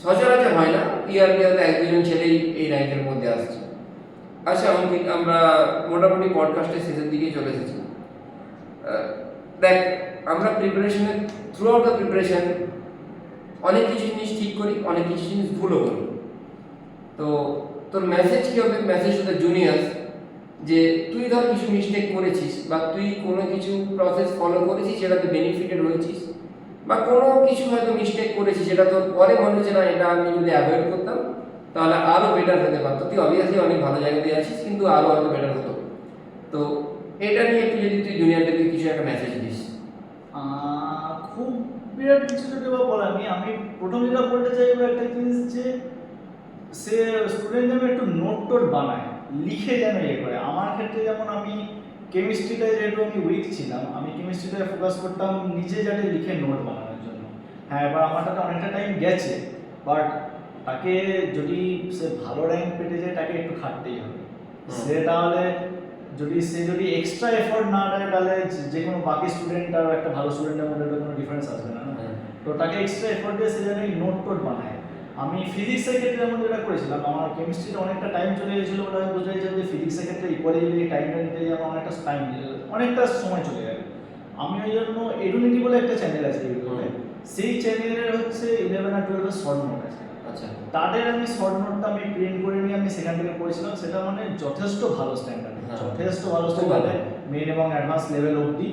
Speaker 1: সচরাচর হয় না, ইয়ারলি হয়তো এক দুজন ছেলেই এই র্যাঙ্কের মধ্যে আসছে। আচ্ছা অঙ্কিত, আমরা মোটামুটি পডকাস্টের শেষের দিকেই চলে এসেছি। দেখ, আমরা প্রিপারেশনের থ্রু আউট দ্য প্রিপারেশন অনেক কিছু জিনিস ঠিক করি, অনেক কিছু জিনিস ভুলও করি। তো তোর মেসেজ কি হবে, মেসেজ টু দ্য জুনিয়র্স, যে তুই ধর কিছু মিস্টেক করেছিস বা তুই কোনো কিছু প্রসেস ফলো করেছিস যেটাতে বেনিফিটেড হয়েছিস, বা কোনো কিছু হয়তো মিস্টেক করেছিস যেটা তোর পরে মনে হচ্ছে না এটা আমি যদি অ্যাভয়েড করতাম তাহলে আরও বেটার হতে পারতো। তুই অবভিয়াসলি অনেক ভালো জায়গা দিয়ে আসিস, কিন্তু আরও হয়তো বেটার হতো। তো এটা নিয়ে একটু যদি তুই জুনিয়রদেরকে কিছু একটা মেসেজ দিস।
Speaker 2: খুব বিরাট কিছু যদি বলার নেই। আমি প্রথম যেটা বলতে চাইবো একটা জিনিস যে সে স্টুডেন্ট যেন একটু নোট বানায়, লিখে যেন ইয়ে করে। আমার ক্ষেত্রে যেমন আমি কেমিস্ট্রিটায় যেহেতু আমি উইক ছিলাম, আমি কেমিস্ট্রিটায় ফোকাস করতাম নিজে যাতে লিখে নোট বানানোর জন্য। হ্যাঁ, এবার আমার তাতে অনেকটা টাইম গেছে, বাট তাকে যদি সে ভালো র্যাঙ্ক পেতে যায় তাকে একটু খাটতেই হবে। সে তাহলে যদি এক্সট্রা এফোর্ট না দেয় তাহলে যে কোনো বাকি স্টুডেন্ট আর একটা ভালো স্টুডেন্টের মধ্যে কোনো ডিফারেন্স আসবে না। তো তাকে এক্সট্রা এফোর্ট দিয়ে সে যেন নোট বানায়। আমি ফিজিক্সের ক্ষেত্রে যেমন যেটা করেছিলাম, আমার কেমিস্ট্রিতে অনেকটা টাইম চলে গেছিলো বলে আমি বুঝতে চাইছিলাম যে ফিজিক্সের ক্ষেত্রে ইকুয়ালি যদি টাইমটা নিতে যাই আমার অনেকটা সময় চলে যাবে। আমি ওই জন্য এডুনিটি বলে একটা চ্যানেল আছে ইউটিউবে, সেই চ্যানেলের হচ্ছে 11 আর 12 শর্ট নোট আছে।
Speaker 1: আচ্ছা,
Speaker 2: তাদের আমি শর্ট নোটটা আমি প্রিন্ট করে নিয়ে আমি সেখান থেকে পড়েছিলাম। সেটা মানে যথেষ্ট ভালো স্ট্যান্ডার্ড, যথেষ্ট ভালো স্ট্যান্ডার্ডে মেন এবং অ্যাডভান্স লেভেল অবধি।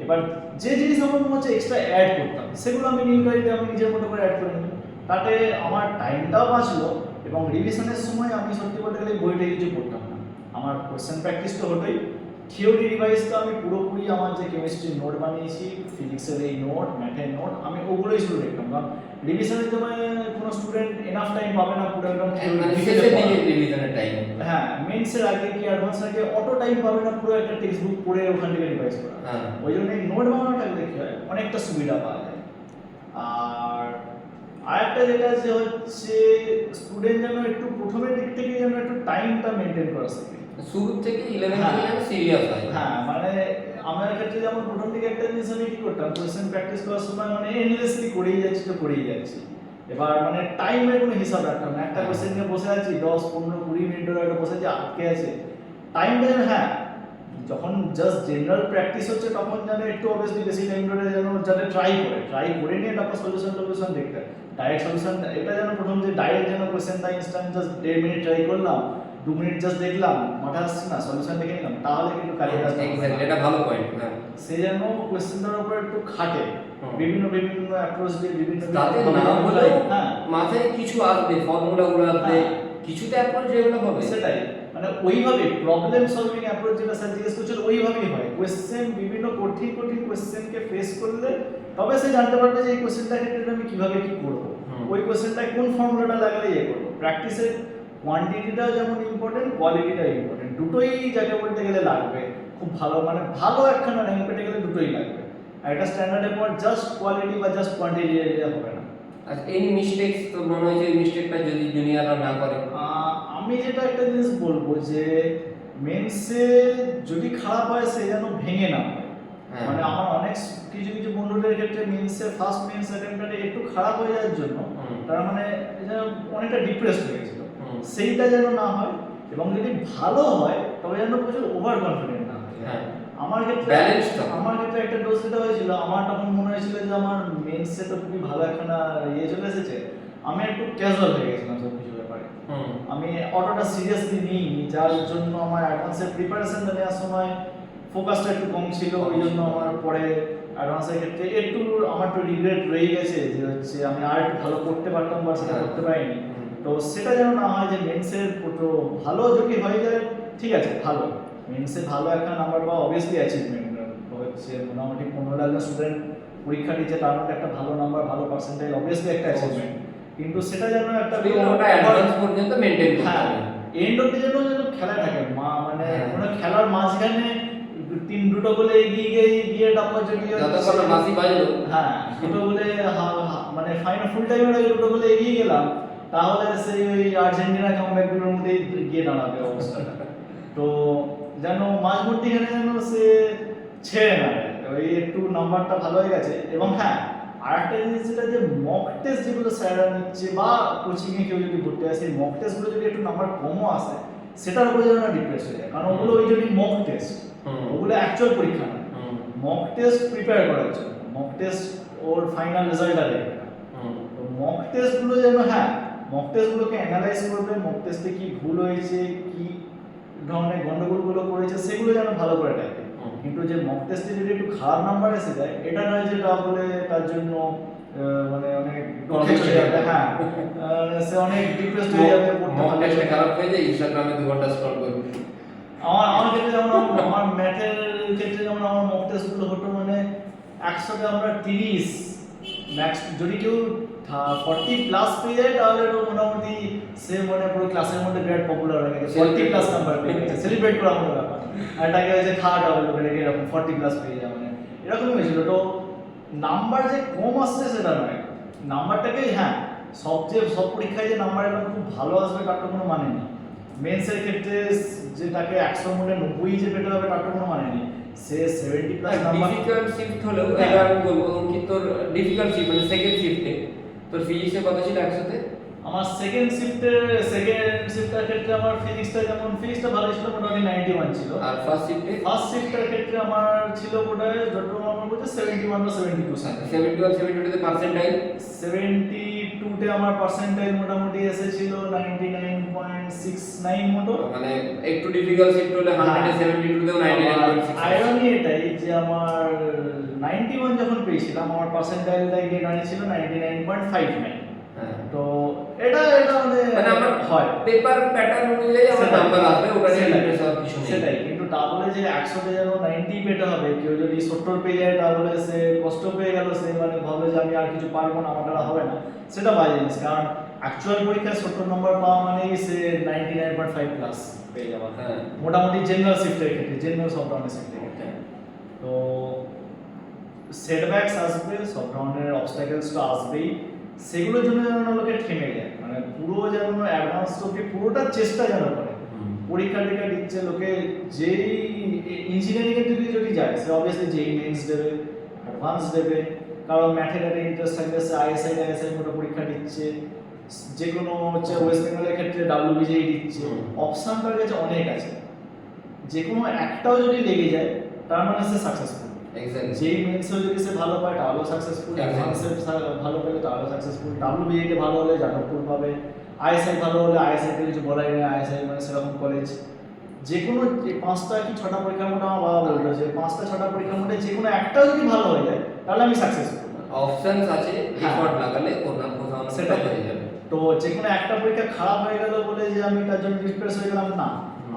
Speaker 2: এবার যে জিনিস আমার মনে হচ্ছে এক্সট্রা অ্যাড করতাম সেগুলো আমি নিউকারিতে আমি নিজের মতো করে অ্যাড করে নিই। তাতে আমার টাইমটাও বাঁচলো এবং রিভিশনের সময় আমি সত্যি বলতে গেলে বইটা কিছু পড়তাম না। আমার কোশ্চেন প্র্যাকটিস তো হতোই, থিওরি রিভাইজ তো আমি পুরোপুরি আমার যে কেমিস্ট্রির নোট বানিয়েছি, ফিজিক্সের এই নোট, ম্যাথের নোট, আমি ওগুলোই শুরু দেখতাম। কারণ রিভিশনের সময় কোনো স্টুডেন্ট এনাফ টাইম পাবে না পুরো একদম
Speaker 1: রিভিশনের টাইম।
Speaker 2: হ্যাঁ, মেন্সের আগে কি অ্যাডভান্সের আগে অটো টাইম পাবে না পুরো একটা টেক্সট বুক পড়ে ওখান থেকে রিভাইজ করা। ওই জন্য এই নোট বানানোটা দেখি হয় অনেকটা সুবিধা পাওয়া যায়। আর আরেকটা যেটা যে হচ্ছে স্টুডেন্ট যেন একটু প্রথমের দিক থেকে যেন একটু টাইমটা মেনটেন করা শেখে,
Speaker 1: শুরু থেকে 11 থেকে সিরিয়াস হয়।
Speaker 2: হ্যাঁ, মানে আমার ক্ষেত্রে যেমন প্রথম দিকে একটা জিনিস আমি কি করতাম, কোশ্চেন প্র্যাকটিস করার সময় মানে এন্ডলেসলি করেই যাচ্ছি। এবার মানে টাইমের কোনো হিসাব রাখতাম না। একটা কোশ্চেন নিয়ে বসে আছি 10, 15, 20 মিনিট ধরে একটা বসে আছি, আটকে আছে টাইমটা যেন, হ্যাঁ যখন জাস্ট জেনারেল প্র্যাকটিস হচ্ছে তখন যেন একটু অবভিয়াসলি বেশি টাইম ধরে যেন যাতে ট্রাই করে নিয়ে তারপর সলিউশন দেখতে হয়। ডাইরেক্ট সলিউশন এটা যেন প্রথম যে ডাইরেক্ট যেন কোয়েশ্চেনটা ইনস্ট্যান্ট জাস্ট 1.5 মিনিট ট্রাই করলাম, 2 মিনিট জাস্ট দেখলাম, মাথা আসছে না, সলিউশন দেখে নিলাম, তাহলে কিন্তু কাজে আসবে না।
Speaker 1: এক্স্যাক্টলি, এটা ভালো পয়েন্ট। হ্যাঁ,
Speaker 2: সে যেন কোয়েশ্চেনটার উপর একটু খাটে, বিভিন্ন অ্যাপ্রোচ দিয়ে বিভিন্ন
Speaker 1: তাতে না হলেও
Speaker 2: হ্যাঁ
Speaker 1: মাথায় কিছু আসবে, ফর্মুলাগুলো আসবে,
Speaker 2: হ্যাঁ।
Speaker 1: কিছুতে অ্যাপ্রোচ ডেভেলপ হবে।
Speaker 2: সেটাই, মানে ওইভাবে প্রবলেম সলভিং অ্যাপ্রোচ যেটা স্যার জিজ্ঞেস করছিল ওইভাবেই হয়। কোয়েশ্চেন বিভিন্ন কঠিন কোয়েশ্চেনকে ফেস করলে তবে সে জানতে পারবে যে এই কোয়েশ্চেনটার ক্ষেত্রে আমি কিভাবে কি করব, ওই কোয়েশ্চেনটায় কোন ফর্মুলাটা লাগালে ইয়ে করব। প্র্যাকটিসের কোয়ান্টিটিটাও যেমন ইম্পর্টেন্ট, কোয়ালিটিটাও ইম্পর্টেন্ট, দুটোই যাকে বলতে গেলে লাগবে। খুব ভালো মানে ভালো একখানা র্যাঙ্ক পেতে গেলে দুটোই লাগবে। আর একটা স্ট্যান্ডার্ডের পর জাস্ট কোয়ালিটি বা জাস্ট কোয়ান্টিটি হবে না।
Speaker 1: আর এনি মিস্টেকস তো মনে হয় যে এই মিস্টেকটা যদি জুনিয়ররা না করে?
Speaker 2: আমি যেটা একটা জিনিস বলবো যে মেন্সে যদি খারাপ হয় সে যেন ভেঙে না হয়।
Speaker 1: হ্যাঁ।
Speaker 2: মানে আমার অনেক কিছু বন্ধুদের ক্ষেত্রে মেন্সে ফার্স্ট মেন্স অ্যাটেম্পটে একটু খারাপ হয়ে যাওয়ার জন্য তারা মানে যেন অনেকটা ডিপ্রেসড হয়ে গেছিল, সেইটা যেন না হয়। এবং যদি ভালো হয় তবে যেন প্রচুর ওভার কনফিডেন্ট না হয়।
Speaker 1: হ্যাঁ,
Speaker 2: আমার ক্ষেত্রে
Speaker 1: ব্যালেন্স তো।
Speaker 2: আমার ক্ষেত্রে একটা ডোজ যেটা হয়েছিল, আমার তখন মনে হয়েছিল যে আমার মেন্সে তো খুবই ভালো একখানা ইয়ে চলে এসেছে, আমি একটু ক্যাজুয়াল হয়ে গেছিলাম সব কিছু ব্যাপারে। আমি অতটা সিরিয়াসলি নিইনি, যার জন্য আমার অ্যাডভান্সের প্রিপারেশনটা নেওয়ার সময় ফোকাসটা একটু কম ছিল। ওই জন্য আমার পরে অ্যাডভান্সের ক্ষেত্রে একটু আমার একটু রিগ্রেট রয়ে গেছে যে হচ্ছে আমি আর একটু ভালো করতে পারতাম বা সেটা করতে পারিনি। তো সেটা যেন না হয় যে মেন্সের তো ভালো যদি হয়ে যায় ঠিক আছে, ভালো মেন্সে ভালো একটা নাম্বার পাওয়া অবভিয়াসলি অ্যাচিভমেন্ট হচ্ছে। মোটামুটি 15,000 স্টুডেন্ট পরীক্ষা দিচ্ছে, তার মধ্যে একটা ভালো নাম্বার ভালো পার্সেন্টেজ অবভিয়াসলি একটা অ্যাচিভমেন্ট। কিন্তু সেটা যেন একটা
Speaker 1: ওটা অ্যাডভান্স পর্যন্ত মেইনটেইন করতে
Speaker 2: হ্যাঁ
Speaker 1: হবে।
Speaker 2: এন্ড অফ যেন খেলা থাকে মানে কোনো খেলার মাঝখানে দুটো বলে এগিয়ে তারপর যদি
Speaker 1: যতক্ষণ না বাঁশি বাজলো,
Speaker 2: হ্যাঁ দুটো বলে মানে ফাইনাল ফুল টাইমের আগে দুটো বলে এগিয়ে গেলাম, তাহলে সেই ওই আর্জেন্টিনা কামব্যাকগুলোর মধ্যেই গিয়ে দাঁড়াবে অবস্থাটা। তো যেন মাঝমধ্যিখানে যেন সে ছেড়ে না দেয়, ওই একটু নাম্বারটা ভালো হয়ে গেছে। এবং হ্যাঁ আরেকটা জিনিস যেটা যে মক টেস্ট যেগুলো স্যাররা নিচ্ছে বা কোচিংয়ে কেউ যদি ভর্তি হয় সেই মক টেস্টগুলো যদি একটু নাম্বার কমও আসে সেটার উপরে যেন না ডিপ্রেস হয়ে যায়, কারণ ওগুলো ওই জন্যই মক টেস্ট, ওগুলো অ্যাকচুয়াল পরীক্ষা না। মক টেস্ট প্রিপেয়ার করার জন্য, মক টেস্ট ওর ফাইনাল রেজাল্টটা দেখবে না। তো মক টেস্টগুলো যেন হ্যাঁ মক টেস্টগুলোকে অ্যানালাইজ করবে, মক টেস্টে কি ভুল হয়েছে, কি ধরনের গন্ডগোলগুলো করেছে সেগুলো যেন ভালো করে দেখে। কিন্তু যে মক টেস্টে যদি একটু খারাপ নাম্বার এসে যায় এটা নয় যে তাহলে তার জন্য মানে অনেক দুঃখে চলে যাবে, হ্যাঁ সে অনেক ডিপ্রেসড হয়ে যাবে, পড়তে
Speaker 1: মক
Speaker 2: ভালো
Speaker 1: টেস্টে
Speaker 2: লাগবে না।
Speaker 1: খারাপ হয়ে যায়, ইনস্টাগ্রামে 2 ঘন্টা স্ক্রল করবে।
Speaker 2: আমার ক্ষেত্রে যেমন আমার ম্যাথের ক্ষেত্রে যেমন আমার মক টেস্টগুলো হতো মানে 100তে আমরা 30 ম্যাক্স, যদি কেউ 40 প্লাস পেয়ে যায় তাহলে তো মোটামুটি সে মানে পুরো ক্লাসের মধ্যে বিরাট পপুলার হয়ে গেছে, 40 প্লাস নাম্বার পেয়ে গেছে, সেলিব্রেট করার মতো ব্যাপার। আর এটাকে হচ্ছে খাওয়া দাওয়া লোকের এরকম 40 প্লাস পেয়ে যায়, মানে এরকমই হয়েছিল। তো নাম্বার যে কম আসছে সেটা নয়, নাম্বারটাকে হ্যাঁ সব পরীক্ষায় যে নাম্বার একদম খুব ভালো আসবে তার তো কোনো মানে নেই। মেন্সের ক্ষেত্রে যে তাকে 100 মধ্যে 90 যে পেতে হবে তার তো কোনো মানে নেই, সে 70 প্লাস নাম্বার।
Speaker 1: ডিফিকাল্ট শিফট হলেও এটা আমি বলবো অঙ্কিত, তোর ডিফিকাল্ট শিফট মানে সেকেন্ড শিফটে তোর ফিজিক্সে কত ছিল 100তে?
Speaker 2: আমার সেকেন্ড শিফটের ক্ষেত্রে আমার ফিজিক্সটা ভালো ছিল, মোটামুটি 91 ছিল।
Speaker 1: আর ফার্স্ট
Speaker 2: শিফটের ক্ষেত্রে আমার ছিল বোধহয় যতটুকু আমার বলতে 71 বা 72
Speaker 1: 71 72 তে পার্সেন্টাইল
Speaker 2: 72 তে আমার পার্সেন্টাইল মোটামুটি এসেছিল 99.69 মতো।
Speaker 1: মানে একটু ডিফিকাল্ট শিফট হলে 172 তেও 99.6।
Speaker 2: আইরনি এটাই যে আমার 91 যখন পেয়েছিলাম আমার পার্সেন্টাইলটা গিয়ে দাঁড়িয়েছিল 99.59। তো এটা মানে
Speaker 1: আমার
Speaker 2: হয়
Speaker 1: পেপার প্যাটার্ন অনুযায়ী আমার নাম্বার আসবে, ওটা নিয়ে ডিপ্রেস হওয়ার কিছু নেই।
Speaker 2: সেটাই, কিন্তু তা বলে যে 100তে যেন 90 পেতে হবে, কেউ যদি 70 পেয়ে যায় তাহলে সে কষ্ট পেয়ে গেল, সে মানে ভাবে যে আমি আর কিছু পারবো না, আমার দ্বারা হবে না, সেটা বাজে জিনিস। কারণ অ্যাকচুয়াল পরীক্ষায় 70 নম্বর পাওয়া মানেই সে 99.5 প্লাস পেয়ে যাওয়া, মোটামুটি জেনারেল শিফটের ক্ষেত্রে, জেনারেল সব ধরনের শিফটের ক্ষেত্রে। তো সেটব্যাকস আসবে, সব ধরনের অবস্টাকেলস তো আসবেই, সেগুলোর জন্য যেন লোকে থেমে যায়, মানে পুরো যেন অ্যাডভান্স অব্দি পুরোটা চেষ্টা যেন করে। পরীক্ষা টিকা দিচ্ছে লোকে, যেই ইঞ্জিনিয়ারিং এর দিকে যদি যায় সে অবভিয়াসলি যেই মেন্স দেবে, অ্যাডভান্স দেবে, কারণ ম্যাথের একটা ইন্টারেস্ট থাকলে সে আইএসআই মতো পরীক্ষা দিচ্ছে, যে কোনো হচ্ছে ওয়েস্ট বেঙ্গলের ক্ষেত্রে WBJE দিচ্ছে, অপশন তার কাছে অনেক আছে। যে কোনো একটাও যদি লেগে যায় তার মানে সে সাকসেসফুল।
Speaker 1: এক্স্যাক্টলি।
Speaker 2: যেই মেন্সেও যদি সে ভালো পায় তাহলেও সাকসেসফুল,
Speaker 1: Exactly.
Speaker 2: অ্যাডভান্সে ভালো পেলে তাহলেও সাকসেসফুল, ডাব্লিউবিএতে ভালো হলে যাদবপুর পাবে, আইএসআই ভালো হলে আইএসআই তে কিছু বলাই নেই, আইএসআই মানে সেরকম কলেজ। যে কোনো যে 5টা কি 6টা পরীক্ষার মধ্যে আমার বাবা বললো যে 5টা 6টা পরীক্ষার মধ্যে যে কোনো একটাও যদি ভালো হয়ে যায় তাহলে আমি সাকসেসফুল।
Speaker 1: অপশনস আছে,
Speaker 2: হ্যাঁ।
Speaker 1: এফর্ট লাগালে কোথাও না কোথাও না
Speaker 2: সেটাই।
Speaker 1: হয়ে যাবে।
Speaker 2: তো যে কোনো একটা পরীক্ষা খারাপ হয়ে গেল বলে যে আমি তার জন্য ডিপ্রেস হয়ে গেলাম না,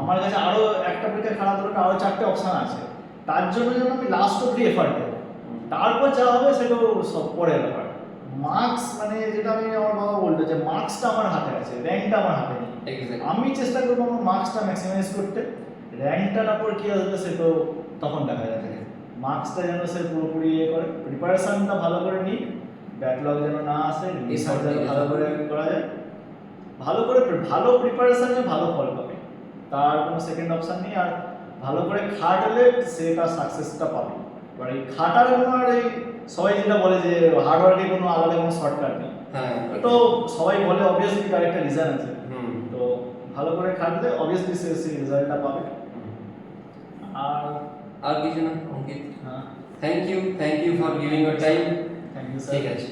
Speaker 2: আমার কাছে আরো একটা পরীক্ষা খারাপ হলে আরো 4টে অপশন আছে, তার জন্য যেন আমি লাস্ট অব্দি এফার্ট দেবো, তারপর যা হবে সেটাও সব পরে ব্যাপার। মার্কস মানে যেটা আমি আমার বাবা বলতো যে মার্কসটা আমার হাতে আছে, র্যাঙ্কটা আমার হাতে নেই।
Speaker 1: এক্স্যাক্টলি।
Speaker 2: আমি চেষ্টা করবো আমার মার্কসটা ম্যাক্সিমাইজ করতে, র্যাঙ্কটা তারপর কি আসবে সে তো তখন দেখা যাবে। মার্কসটা যেন সে পুরোপুরি ইয়ে করে, প্রিপারেশনটা ভালো করে নিই, ব্যাকলগ যেন না আসে, রিসার্চ যেন ভালো করে করা যায়, ভালো করে ভালো প্রিপারেশনে ভালো ফল পাবে, তার কোনো সেকেন্ড অপশন নেই। আর ভালো করে খাটলে সেটা সাকসেসটা পাবে। এবার এই খাটার কোনো আর এই সবাই যেটা বলে যে হার্ড ওয়ার্কের কোনো আলাদা কোনো শর্টকাট নেই,
Speaker 1: হ্যাঁ।
Speaker 2: তো সবাই বলে অবভিয়াসলি তার একটা রিজন আছে।
Speaker 1: হুম।
Speaker 2: তো ভালো করে খাটলে অবভিয়াসলি সে সেই রেজাল্টটা পাবে। আর
Speaker 1: আর কিছু না অঙ্কিত?
Speaker 2: হ্যাঁ,
Speaker 1: thank you for giving your time.
Speaker 2: Thank you sir.
Speaker 1: ঠিক আছে।